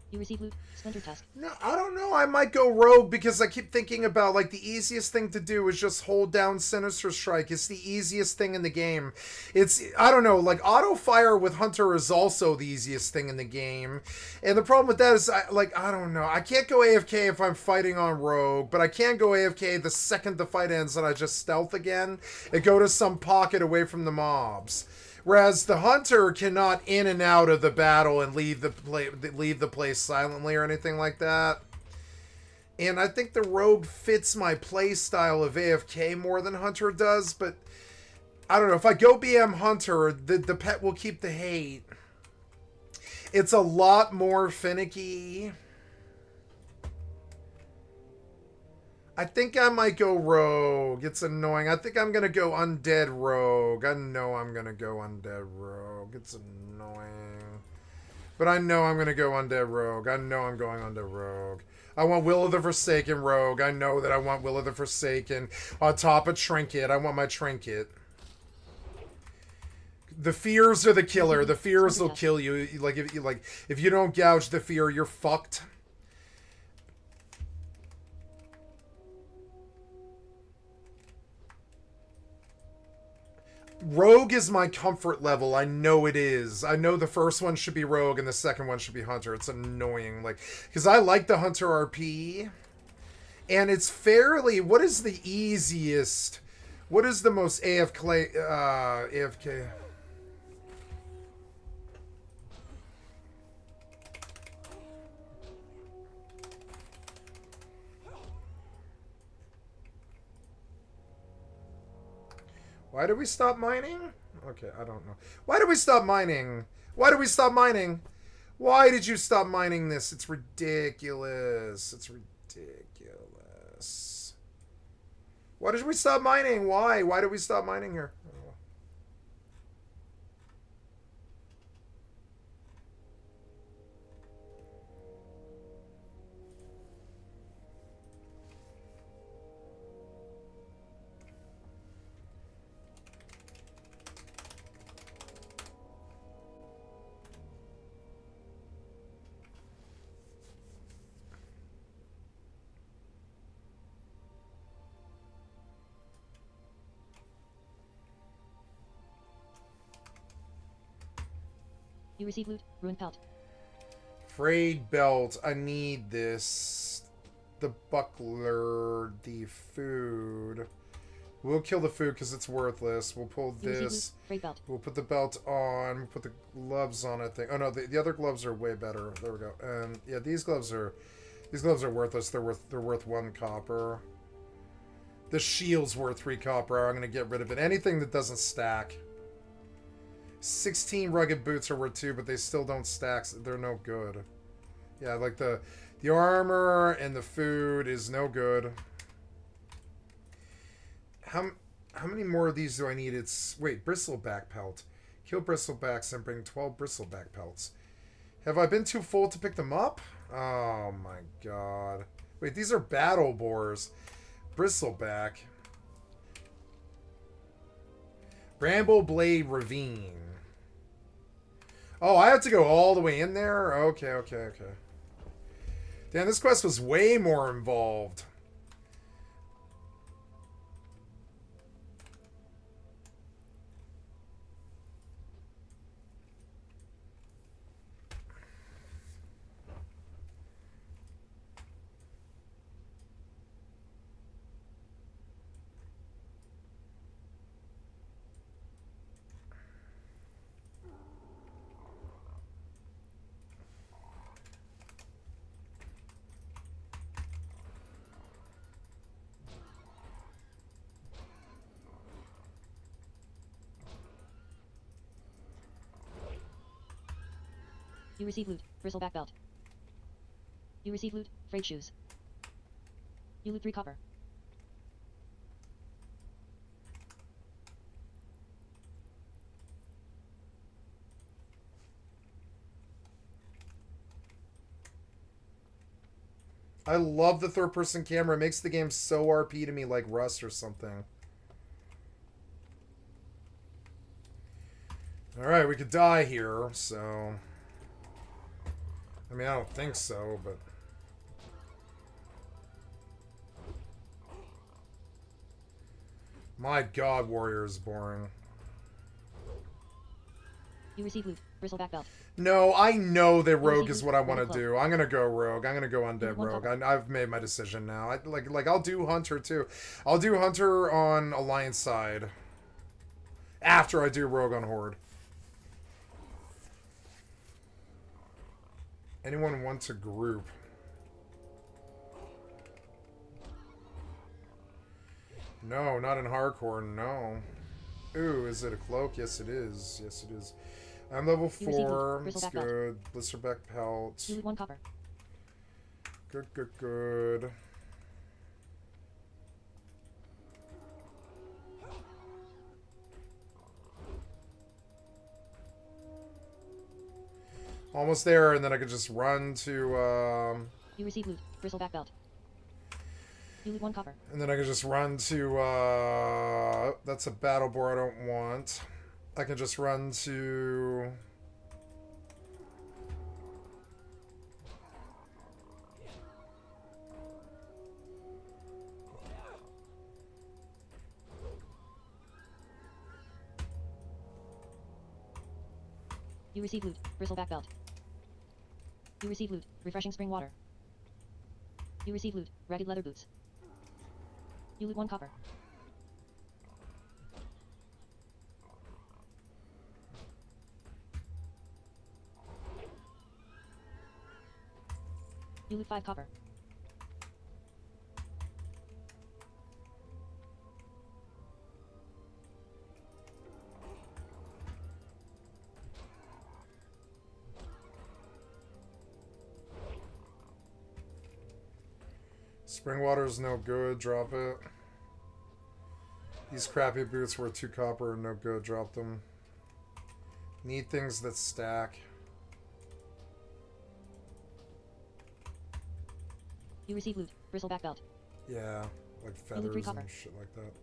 You receive loot. Splinter tusk. No, I don't know. I might go rogue because I keep thinking about, like, the easiest thing to do is just hold down Sinister Strike. It's the easiest thing in the game. I don't know, like, auto fire with Hunter is also the easiest thing in the game. And the problem with that is, I don't know. I can't go AFK if I'm fighting on rogue, but I can go AFK the second the fight ends and I just stealth again and go to some pocket away from the mobs. Whereas the Hunter cannot in and out of the battle and leave the place silently or anything like that. And I think the Rogue fits my play style of AFK more than Hunter does, but I don't know. If I go BM Hunter, the pet will keep the hate. It's a lot more finicky. I think I might go rogue. It's annoying. I think I'm going to go undead rogue. I know I'm going to go undead rogue. It's annoying. But I know I'm going to go undead rogue. I know I'm going undead rogue. I want Will of the Forsaken rogue. I know that I want Will of the Forsaken on top of Trinket. I want my Trinket. The fears are the killer. The fears will kill you. If you don't gouge the fear, you're fucked. Rogue is my comfort level. I know it is. I know the first one should be Rogue and the second one should be Hunter. It's annoying. Because I like the Hunter RP. And it's fairly... What is the easiest... What is the most AFK... Why did we stop mining? Okay, I don't know. Why did we stop mining? Why did we stop mining? Why did you stop mining this? It's ridiculous. It's ridiculous. Why did we stop mining? Why? Why did we stop mining here? You receive loot. Ruined pelt. Frayed belt. I need this. The buckler. The food. We'll kill the food because it's worthless. We'll pull this. Belt. We'll put the belt on. We'll put the gloves on, I think. Oh no, the other gloves are way better. There we go. And yeah, these gloves are worthless. They're worth 1 copper. The shield's worth 3 copper. I'm gonna get rid of it. Anything that doesn't stack. 16 rugged boots are worth 2, but they still don't stack. They're no good. Yeah, like the armor and the food is no good. How many more of these do I need? Wait, bristleback pelt. Kill bristlebacks and bring 12 bristleback pelts. Have I been too full to pick them up? Oh my god. Wait, these are battle boars. Bristleback. Bramble Blade Ravine. Oh, I have to go all the way in there? Okay, okay, okay. Damn, this quest was way more involved. You receive loot. Bristleback belt. You receive loot. Frayed shoes. You loot 3 copper. I love the third-person camera. It makes the game so RP to me, like Rust or something. Alright, we could die here, so... I mean, I don't think so, but... My god, Warrior is boring. You receive loot. Bristleback belt. No, I know that Rogue receive is loot. what I want Level to club. do. I'm gonna go Rogue. I'm gonna go Undead One Rogue. copper. I've made my decision now. Like I'll do Hunter too. I'll do Hunter on Alliance side. After I do Rogue on Horde. Anyone want to group? No, not in hardcore, no. Ooh, is it a cloak? Yes, it is. Yes, it is. I'm level You receive 4. loot. It's Bristleback belt. good. Blisterback pelt. You loot 1 copper. Good, good, good. Almost there, and then I could just run to, You receive loot. Bristleback belt. You loot 1 copper. and then I could just run to, that's a battle board I don't want. I can just run to... You receive loot. Bristleback belt. You receive loot. Refreshing spring water. You receive loot. Ragged leather boots. You loot 1 copper. You loot 5 copper. Spring water's no good, drop it. These crappy boots worth 2 copper are no good, drop them. Need things that stack. You receive loot. Bristleback belt. Yeah, like You loot 3 feathers copper. and shit like that.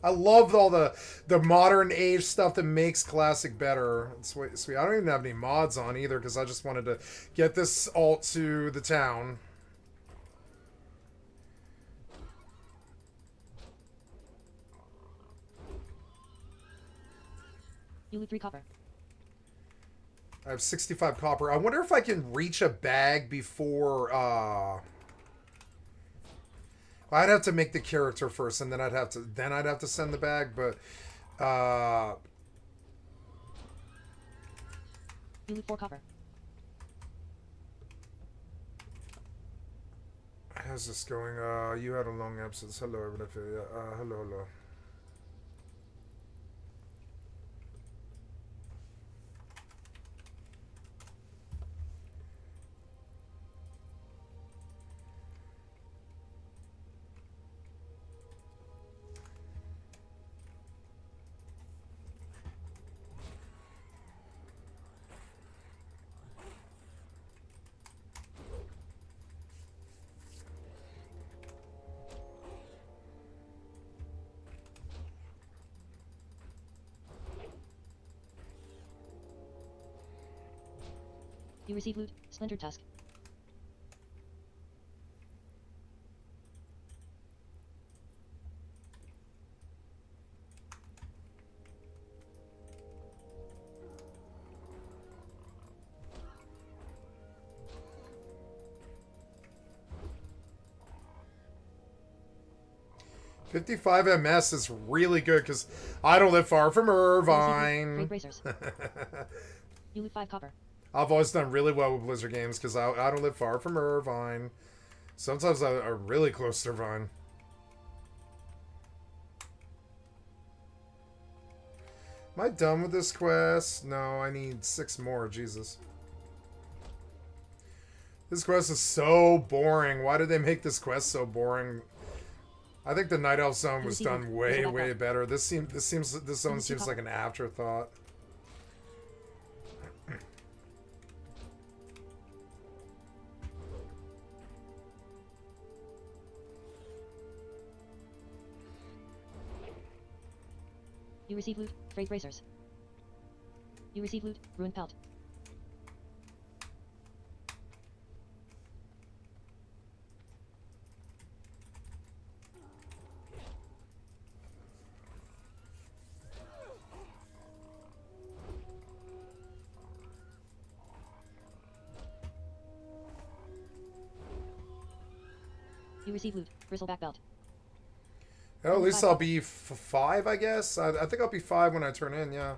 I love all the modern age stuff that makes classic better. It's sweet. I don't even have any mods on either because I just wanted to get this alt to the town. You loot 3 copper. I have 65 copper. I wonder if I can reach a bag before, I'd have to make the character first, and then I'd have to send the bag, but, You loot 4 copper. how's this going? You had a long absence. Hello, everybody. Hello. You receive loot. Splintered tusk. $55 MS is really good because I don't live far from Irvine. Freight bracers. You loot 5 copper. I've always done really well with Blizzard games because I don't live far from Irvine. Sometimes I'm really close to Irvine. Am I done with this quest? No, I need 6 more. Jesus. This quest is so boring. Why did they make this quest so boring? I think the Night Elf Zone was done way better. This zone seems like an afterthought. You receive loot. Freight bracers. You receive loot. Ruined pelt. You receive loot. Bristleback belt. Oh, at least I'll be 5, I guess. I think I'll be 5 when I turn in, yeah.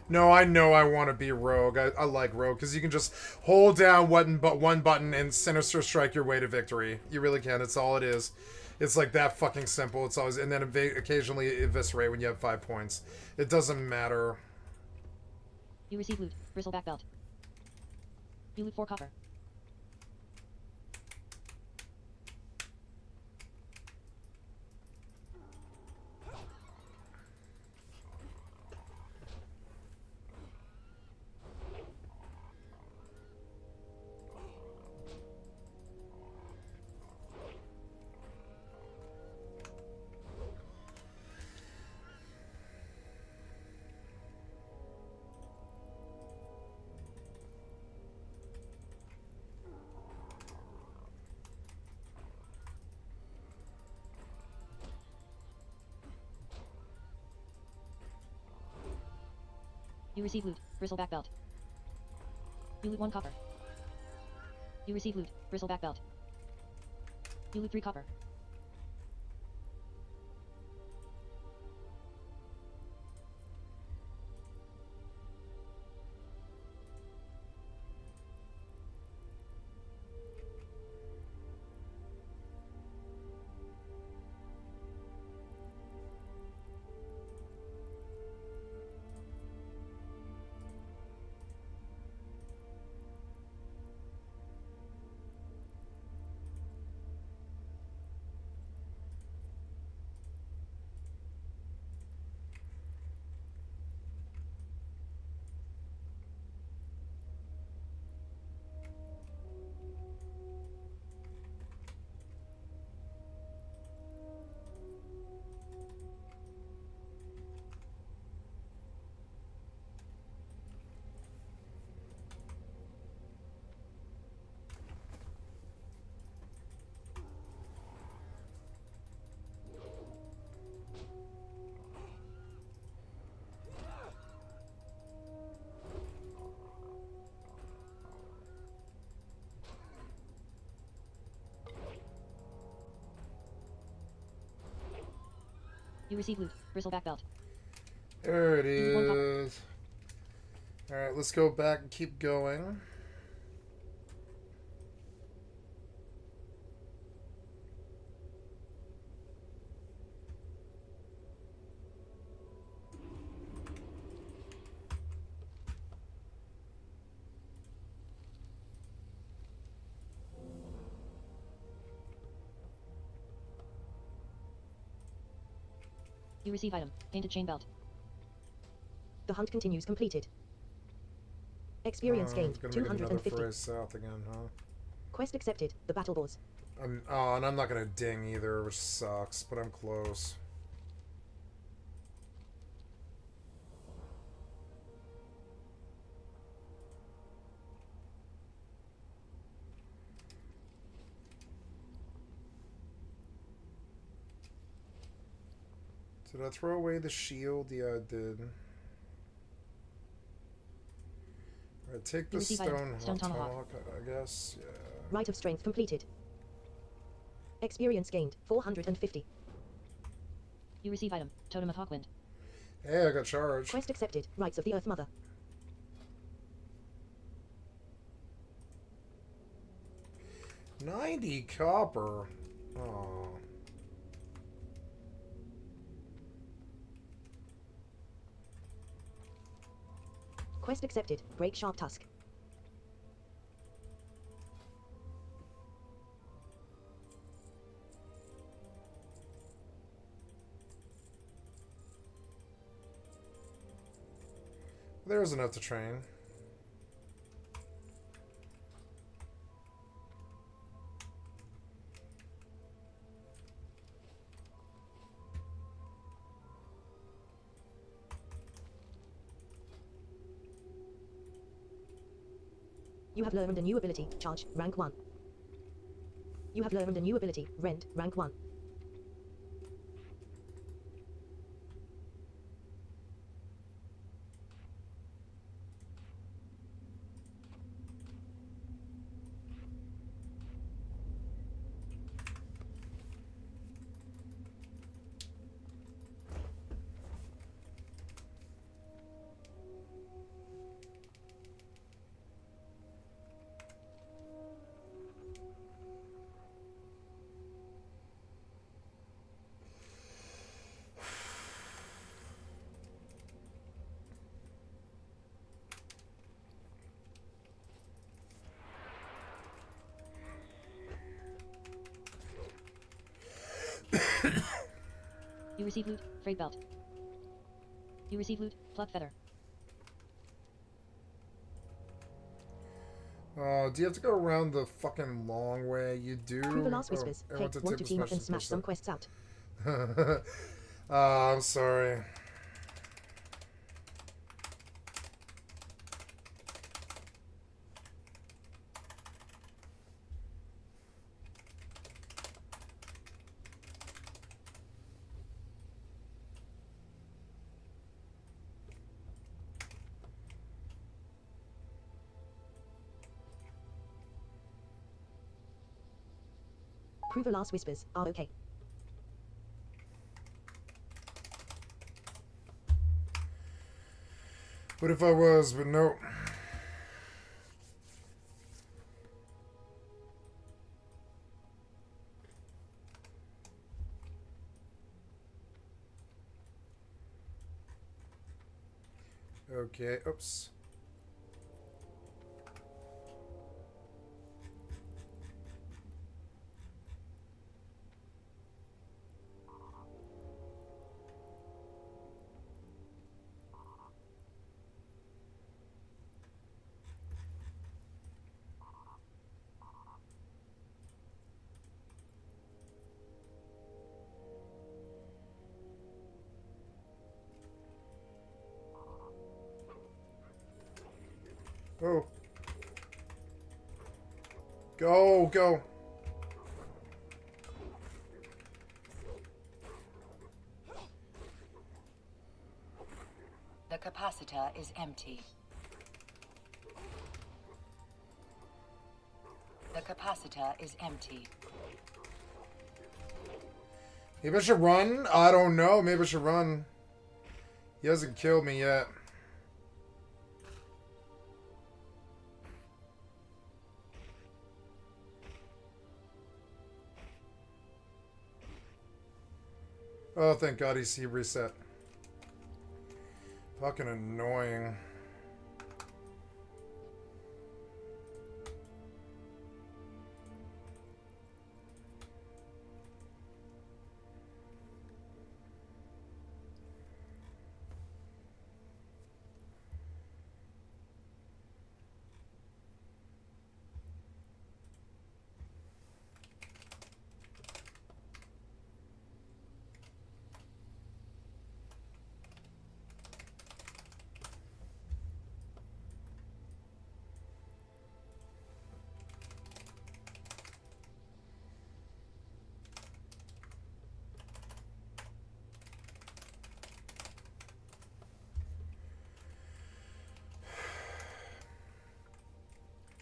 No, I know I want to be Rogue. I like Rogue because you can just hold down one button and Sinister Strike your way to victory. You really can. It's all it is. It's like that fucking simple. It's always, and then occasionally eviscerate when you have 5 points. It doesn't matter. You receive loot. Bristleback belt. You loot 4 copper. You receive loot. Bristleback belt. You loot 1 copper. You receive loot. Bristleback belt. You loot 3 copper. You receive loot. Bristleback belt. There it is. Alright, let's go back and keep going. You receive item. Painted chain belt. The hunt continues. Completed. Experience gained. Gonna make another 250. foray south again, huh? Quest accepted. The battle boss. Oh, and I'm not gonna ding either, which sucks, but I'm close. Did I throw away the shield? Yeah, I did. Alright, take the receive item. stone Stone tomahawk. tomahawk, I guess. Yeah. Rite of Strength completed. Experience gained 450. You receive item. Totem of Hawkwind. Hey, I got charged. Quest accepted. Rites of the Earth Mother. $90 copper. Oh. Quest accepted. Break Sharp Tusk. There's enough to train. You have learned a new ability. Charge. Rank 1. You have learned a new ability. Rend. Rank 1. You receive loot. Freight belt. You receive loot. Pluck feather. Do you have to go around the fucking long way? You do. Prove the last whispers. I Hey, want to team up and smash some quests out. I'm sorry. Prove the last whispers are okay. What if I was, but no. Okay, oops. Oh. Go, go. The capacitor is empty. The capacitor is empty. Maybe I should run? I don't know. Maybe I should run. He hasn't killed me yet. Oh, thank God he reset. Fucking annoying.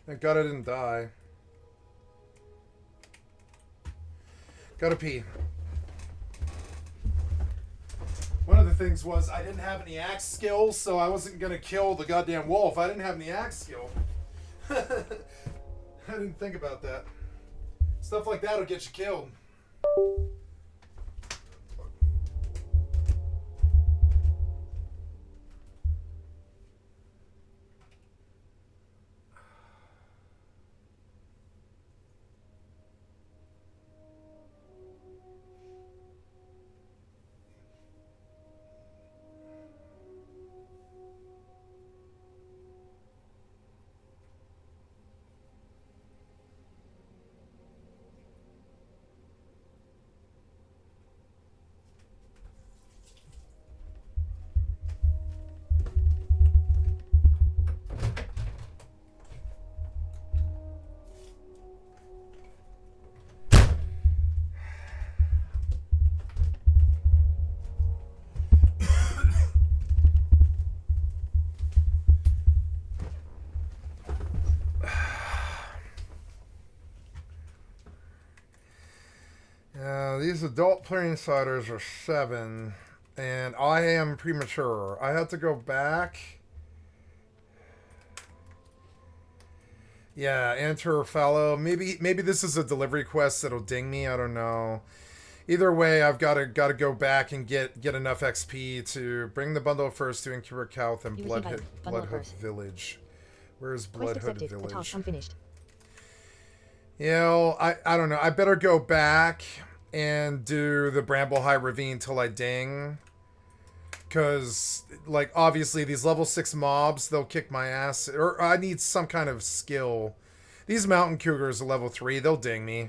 Thank God I didn't die. Gotta pee. One of the things was I didn't have any axe skills, so I wasn't gonna kill the goddamn wolf. I didn't have any axe skill. I didn't think about that. Stuff like that will get you killed. These adult player insiders are 7, and I am premature. I have to go back. Yeah, enter fellow. Maybe this is a delivery quest that'll ding me. I don't know. Either way, I've got to go back and get enough XP to bring the bundle first to Incubate South and Bloodhood Village. Where's Bloodhood Village? The task unfinished. You know, I don't know. I better go back and do the Bramble High Ravine till I ding. Because, like, obviously these level 6 mobs, they'll kick my ass. Or I need some kind of skill. These Mountain Cougars are level 3. They'll ding me.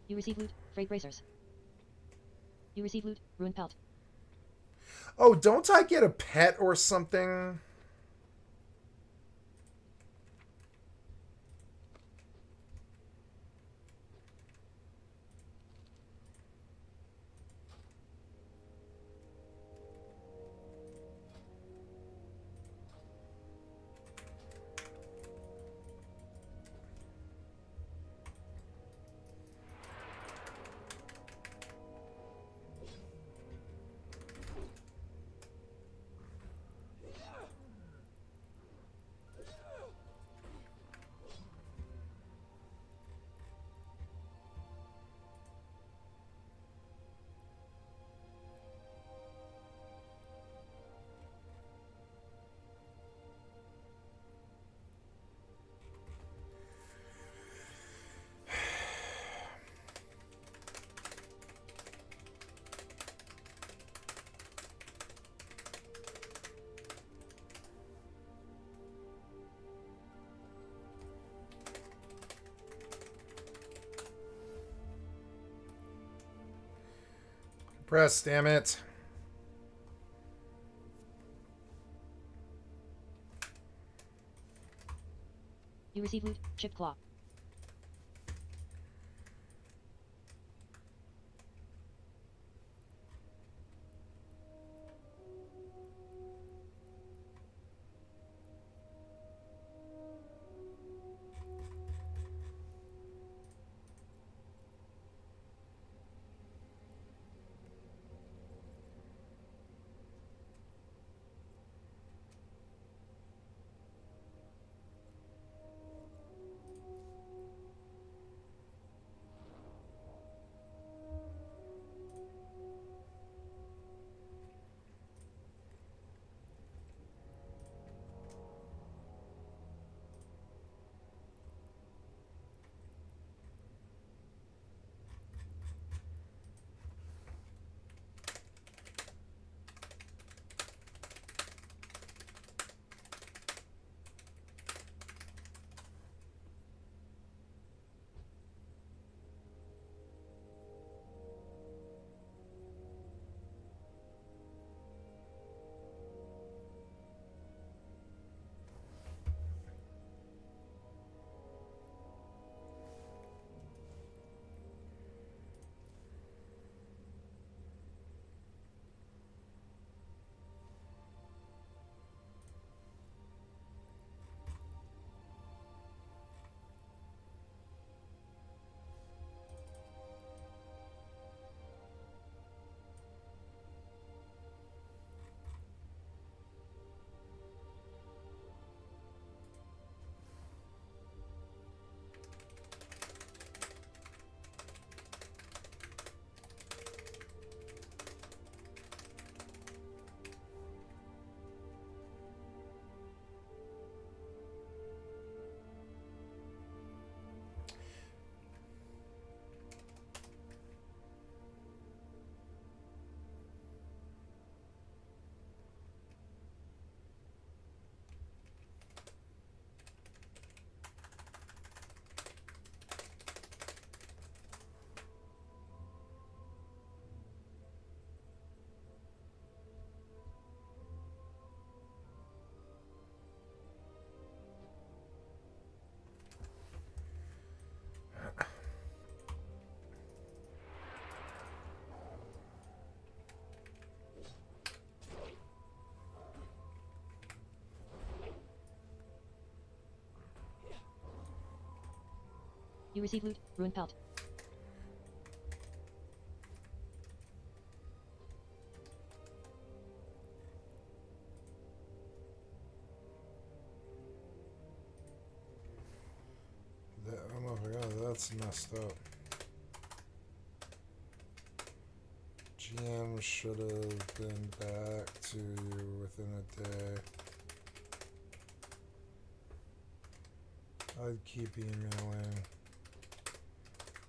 You receive loot, freight bracers. You receive loot, ruined pelt. Oh, don't I get a pet or something? Press, damn it. You receive loot, chipped claw. You receive loot, ruined pelt. Oh my god, that's messed up. GM should have been back to you within a day. I'd keep emailing.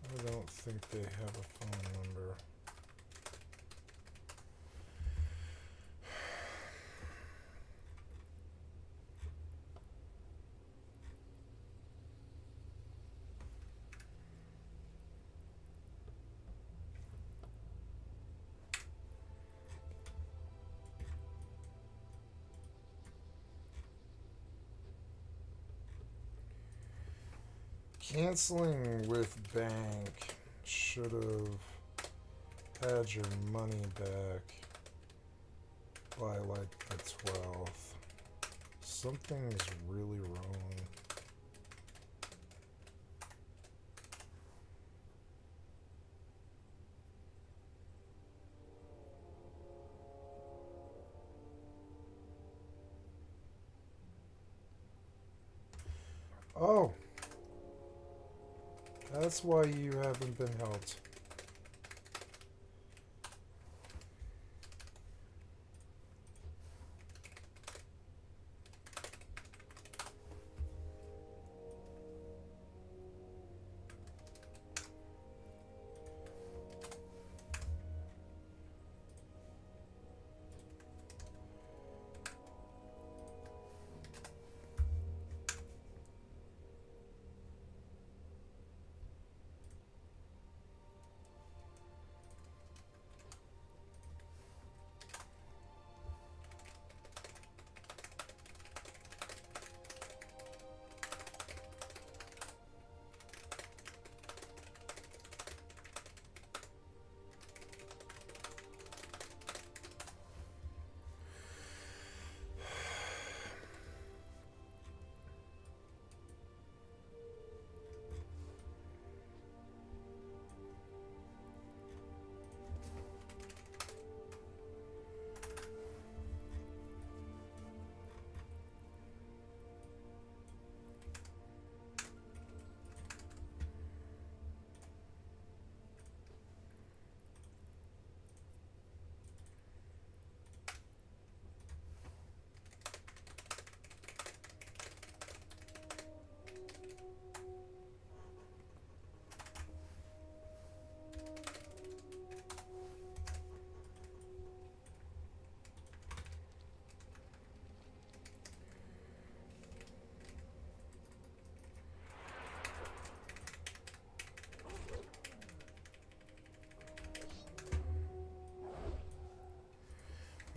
I don't think they have a phone number. Canceling with bank should have had your money back by like the 12th. Something's really wrong. Oh! That's why you haven't been helped.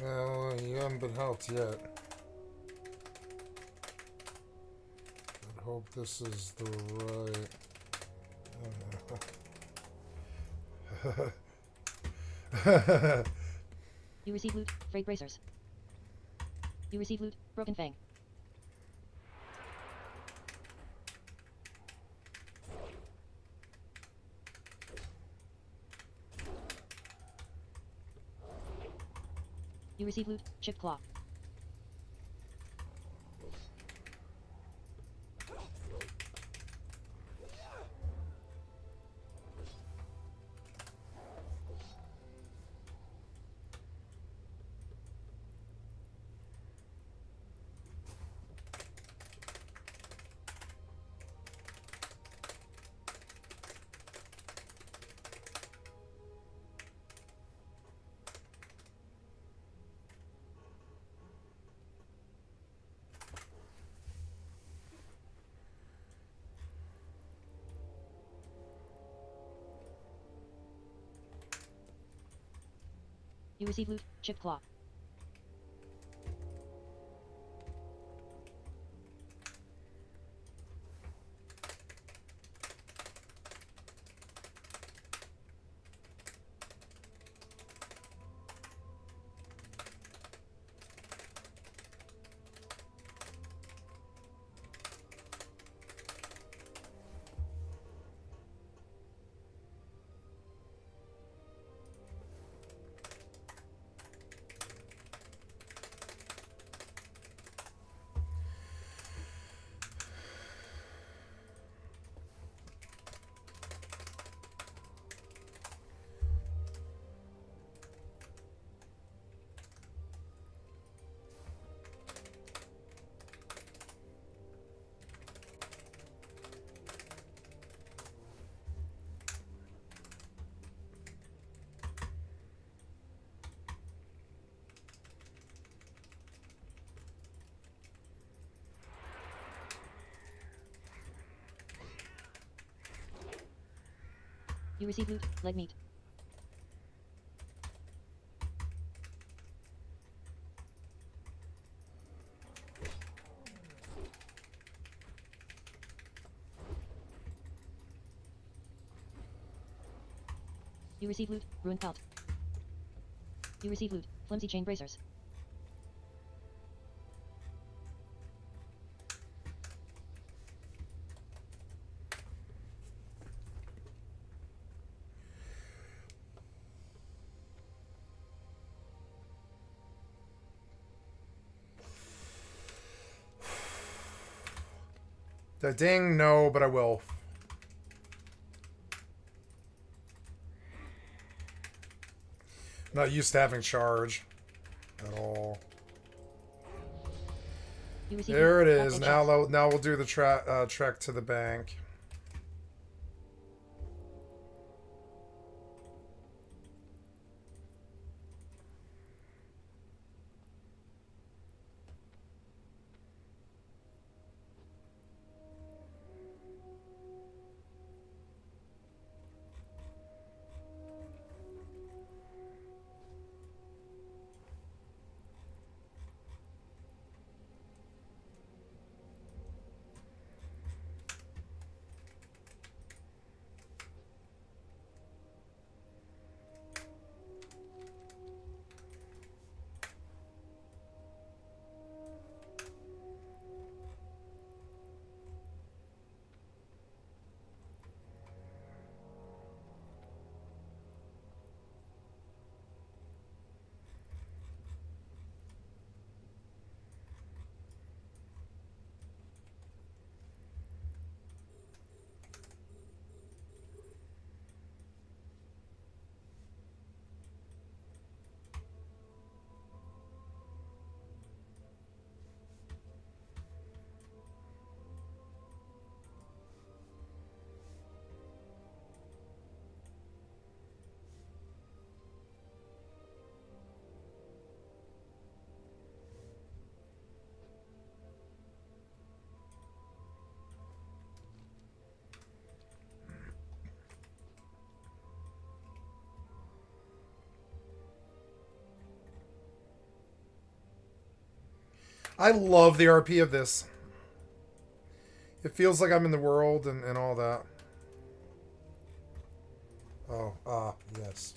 Well, you haven't been helped yet. I hope this is the right... You receive loot, freight bracers. You receive loot, broken fang. You receive loot, chipped claw. You receive loot, chipped claw. You receive loot, leg meat. You receive loot, ruined pelt. You receive loot, flimsy chain bracers. Ding, no, but I will. Not used to having charge at all. There it is. Now we'll do the trek to the bank. I love the RP of this. It feels like I'm in the world and all that. Oh, yes.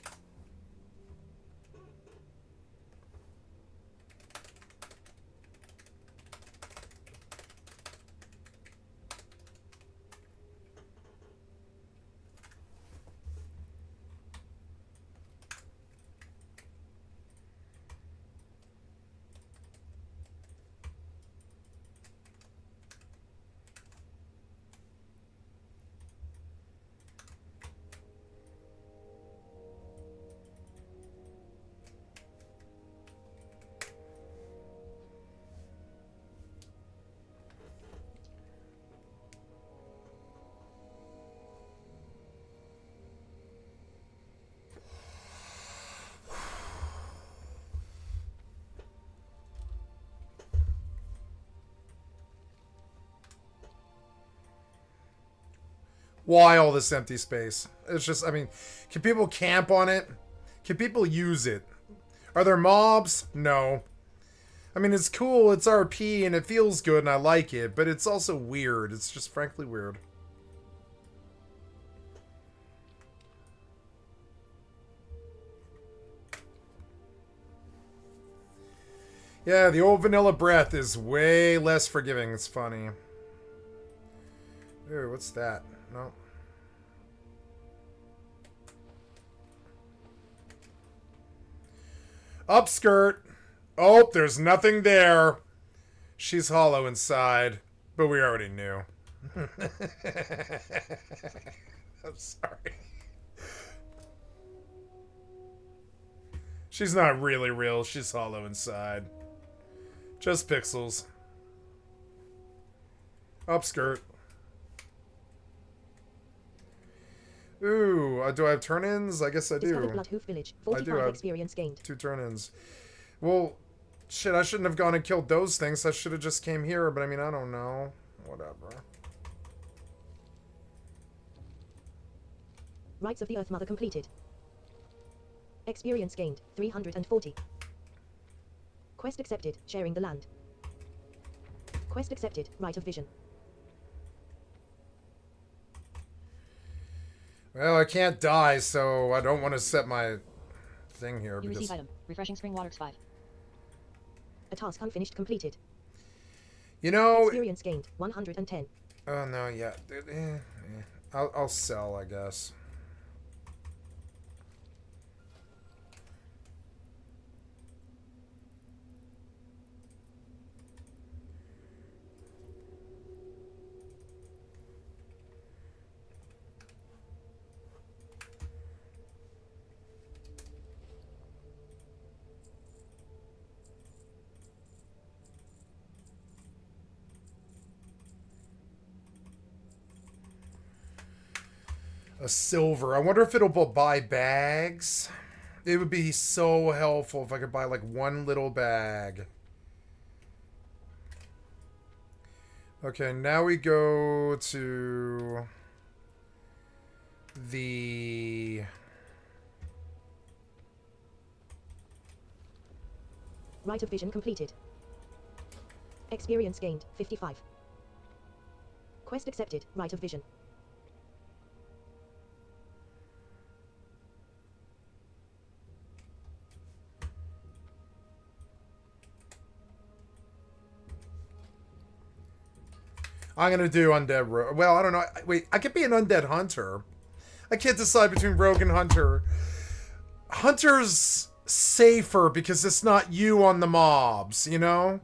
Why all this empty space? It's just, I mean, can people camp on it? Can people use it? Are there mobs? No. I mean, it's cool, it's RP, and it feels good, and I like it, but it's also weird. It's just frankly weird. Yeah, the old vanilla breath is way less forgiving. It's funny. Ooh, what's that? No. Upskirt. Oh, there's nothing there. She's hollow inside, but we already knew. I'm sorry. She's not really real. She's hollow inside. Just pixels. Upskirt. Ooh, do I have turn-ins? I guess I do. Bloodhoof Village. 45 experience gained. 2 turn-ins. Well, shit, I shouldn't have gone and killed those things. I should have just came here, but I mean, I don't know. Whatever. Rites of the Earth Mother completed. Experience gained, 340. Quest accepted, sharing the land. Quest accepted, Rite of Vision. Well, I can't die, so I don't want to set my thing here. You Because... receive item. Refreshing spring waters 5. A task unfinished completed. You know... Experience gained, 110. Oh, no, yeah. I'll sell, I guess. A silver. I wonder if it'll buy bags. It would be so helpful if I could buy like one little bag. Okay, now we go to the... Rite of Vision completed. Experience gained, 55. Quest accepted, Rite of Vision. I'm going to do Undead Rogue. Well, I don't know. Wait, I could be an Undead Hunter. I can't decide between Rogue and Hunter. Hunter's safer because it's not you on the mobs, you know?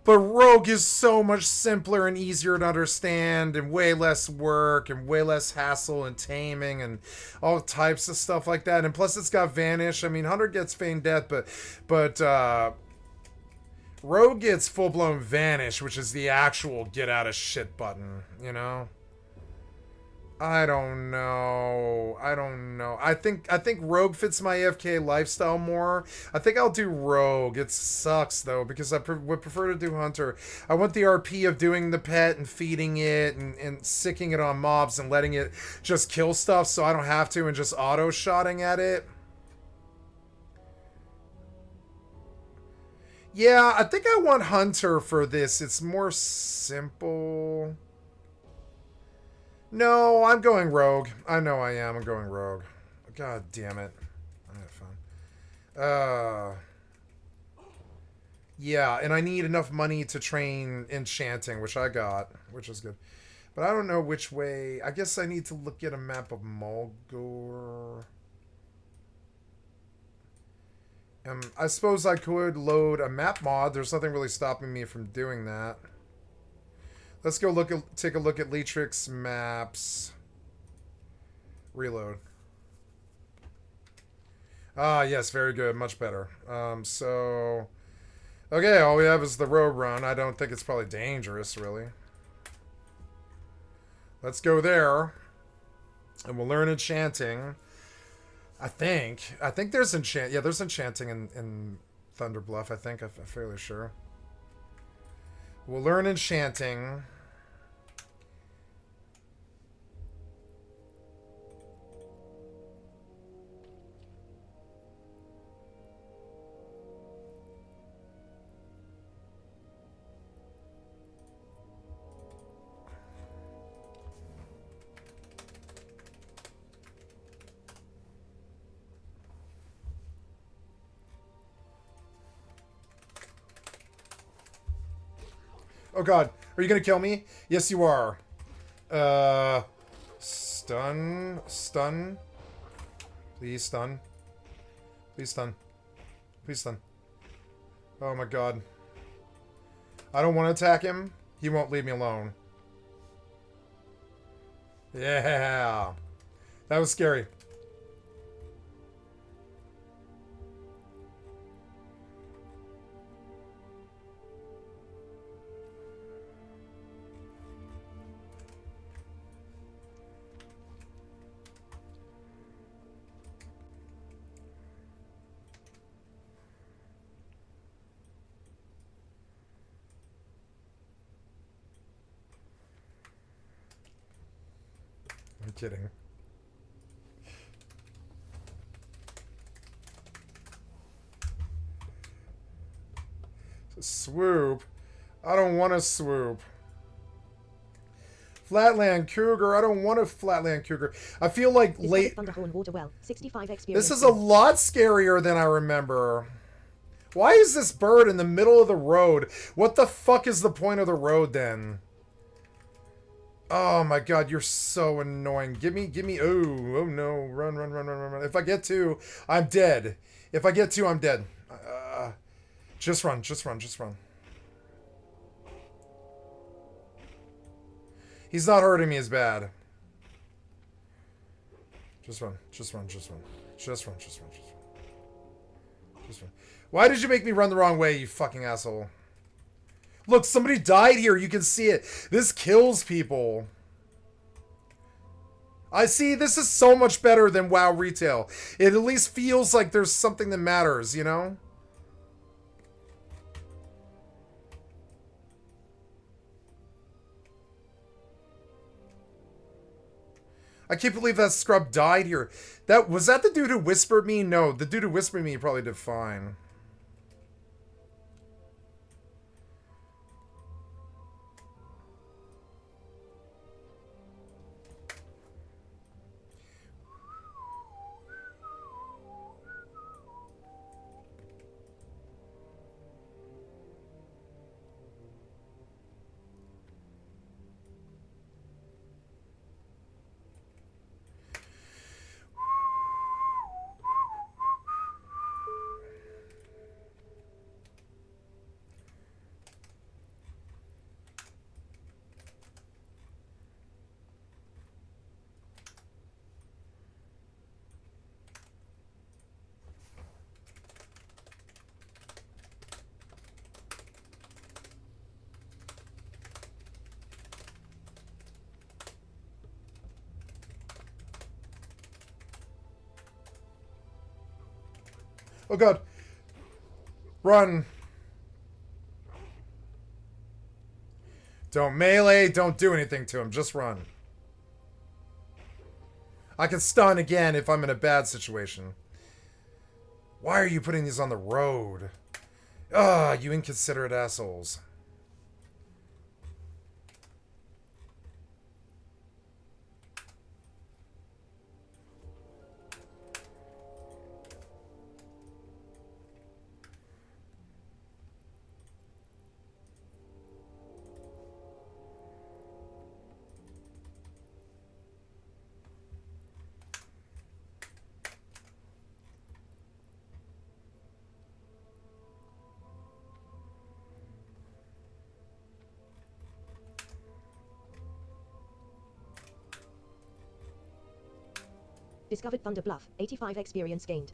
But Rogue is so much simpler and easier to understand and way less work and way less hassle and taming and all types of stuff like that. And plus it's got Vanish. I mean, Hunter gets Feigned Death, but Rogue gets full-blown Vanish, which is the actual get-out-of-shit button, you know? I don't know. I think Rogue fits my AFK lifestyle more. I think I'll do Rogue. It sucks, though, because I would prefer to do Hunter. I want the RP of doing the pet and feeding it and sicking it on mobs and letting it just kill stuff so I don't have to and just auto-shotting at it. Yeah, I think I want Hunter for this. It's more simple. No, I'm going Rogue. I know I am. I'm going Rogue. God damn it. I had fun. Yeah, and I need enough money to train Enchanting, which I got, which is good. But I don't know which way. I guess I need to look at a map of Mulgore. I suppose I could load a map mod. There's nothing really stopping me from doing that. Let's go take a look at Leatrix maps. Reload. Ah, yes, very good. Much better. So... Okay, all we have is the road run. I don't think it's probably dangerous, really. Let's go there. And we'll learn Enchanting. I think there's Yeah, there's Enchanting in Thunder Bluff, I think. I'm fairly sure. We'll learn Enchanting. Oh god, are you gonna kill me? Yes, you are. Stun. Please stun. Please stun. Please stun. Oh my god. I don't want to attack him. He won't leave me alone. Yeah. That was scary. I'm kidding. Swoop. I don't want to swoop. Flatland Cougar. I don't want a Flatland Cougar. I feel like late... Thunderhorn Water Well, 65 experience. This is a lot scarier than I remember. Why is this bird in the middle of the road? What the fuck is the point of the road then? Oh my god, you're so annoying. Give me, oh no, run, run, run, run, run, run. If I get to, I'm dead. If I get to, I'm dead. Just run, just run, just run. He's not hurting me as bad. Just run, just run, just run. Just run, just run, just run. Just run. Why did you make me run the wrong way, you fucking asshole? Look, somebody died here. You can see it. This kills people. I see. This is so much better than WoW Retail. It at least feels like there's something that matters, you know? I can't believe that scrub died here. Was that the dude who whispered me? No, the dude who whispered me probably did fine. Oh god. Run. Don't melee, don't do anything to him, just run. I can stun again if I'm in a bad situation. Why are you putting these on the road? Ah, you inconsiderate assholes. Discovered Thunder Bluff, 85 experience gained.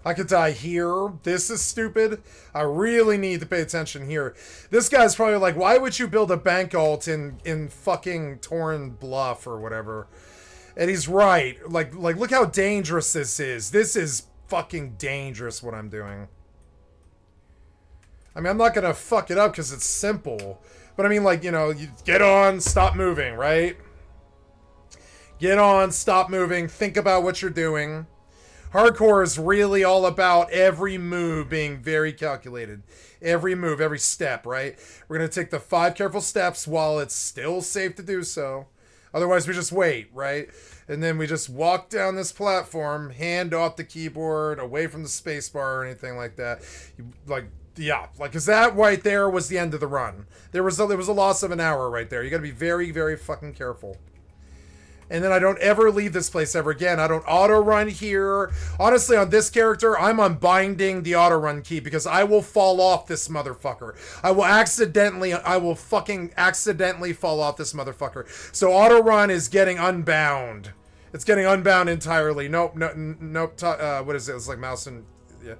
I could die here. This is stupid. I really need to pay attention here. This guy's probably like, why would you build a bank alt in fucking Torn Bluff or whatever? And he's right. Like look how dangerous this is. This is fucking dangerous what I'm doing. I mean, I'm not gonna fuck it up because it's simple. But I mean, like, you know, you get on, stop moving, right? Get on, stop moving, think about what you're doing. Hardcore is really all about every move being very calculated. Every move, every step, right? We're going to take the 5 careful steps while it's still safe to do so. Otherwise, we just wait, right? And then we just walk down this platform, hand off the keyboard, away from the spacebar or anything like that. Because that right there was the end of the run. There was a loss of an hour right there. You got to be very, very fucking careful. And then I don't ever leave this place ever again. I don't auto-run here. Honestly, on this character, I'm unbinding the auto-run key because I will fall off this motherfucker. I will fucking accidentally fall off this motherfucker. So auto-run is getting unbound. It's getting unbound entirely. Nope. What is it? It's like mouse and... Yeah.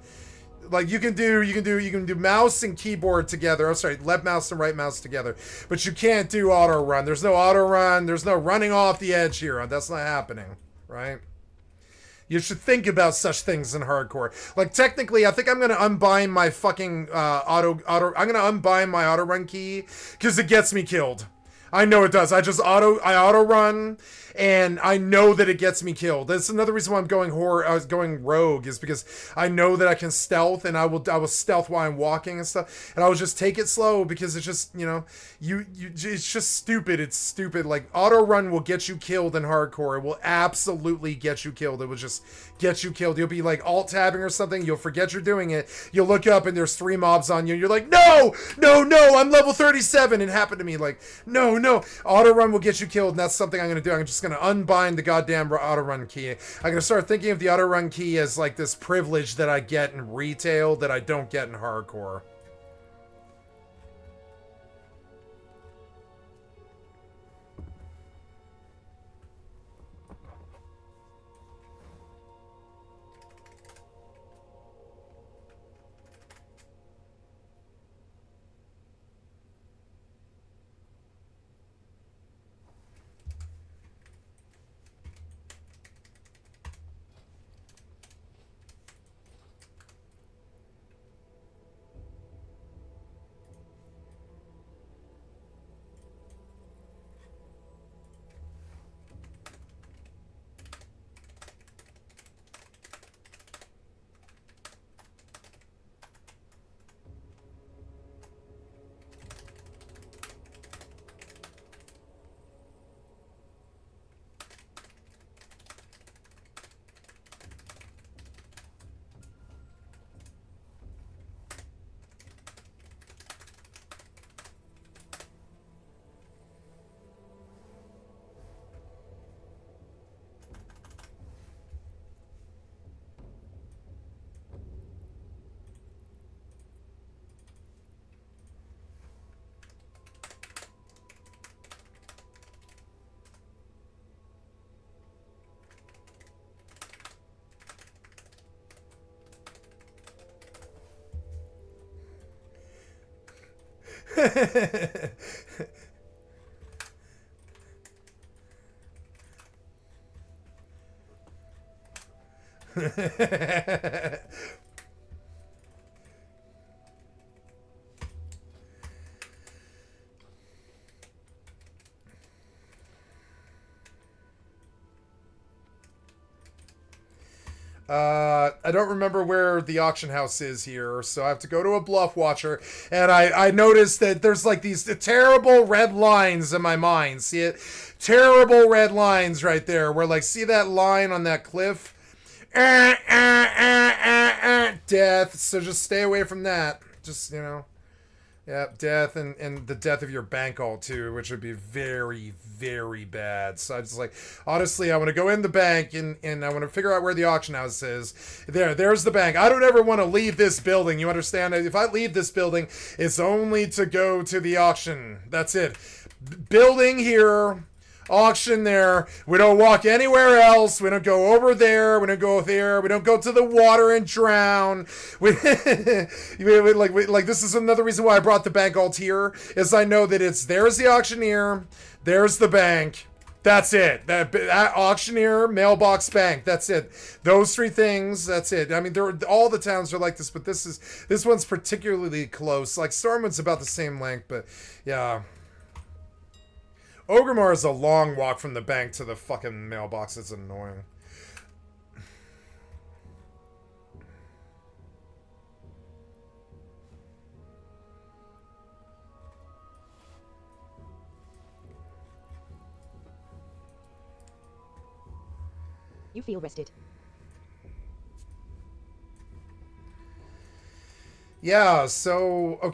Like you can do mouse and keyboard together. I'm sorry, left mouse and right mouse together. But you can't do auto run. There's no auto run. There's no running off the edge here. That's not happening, right? You should think about such things in hardcore. Like technically, I think I'm gonna unbind my fucking I'm gonna unbind my auto run key because it gets me killed. I know it does. I auto run, and I know that it gets me killed. That's another reason why I'm going I was going rogue, is because I know that I can stealth, and I will stealth while I'm walking and stuff, and I will just take it slow, because it's just, you know, it's just stupid. It's stupid. Like, auto run will get you killed in hardcore. It will absolutely get you killed. It will just get you killed. You'll be like alt tabbing or something. You'll forget you're doing it. You'll look up and there's 3 mobs on you. You're like, no, I'm level 37. It happened to me. Like, no, auto run will get you killed, and that's something I'm gonna do. I'm just gonna unbind the goddamn auto run key. I'm gonna start thinking of the auto run key as like this privilege that I get in retail that I don't get in hardcore. I don't remember where the auction house is here, so I have to go to a bluff watcher, and I noticed that there's like these terrible red lines in my mind. See it? Terrible red lines right there, where like, see that line on that cliff? Death. So just stay away from that. Just, you know. Yeah, death, and the death of your bank alt too, which would be very, very bad. So I just like, honestly, I want to go in the bank and I want to figure out where the auction house is. There's the bank. I don't ever want to leave this building. You understand? If I leave this building, it's only to go to the auction. That's it. Building here. Auction there. We don't walk anywhere else. We don't go over there. We don't go there. We don't go to the water and drown. Like this is another reason why I brought the bank alt here, is I know that there's the auctioneer, there's the bank. That's it. That auctioneer, mailbox, bank. That's it. Those 3 things. That's it. I mean, all the towns are like this, but this one's particularly close. Like Stormwood's about the same length, but yeah. Ogremar is a long walk from the bank to the fucking mailbox. It's annoying. You feel rested. Yeah, so, okay.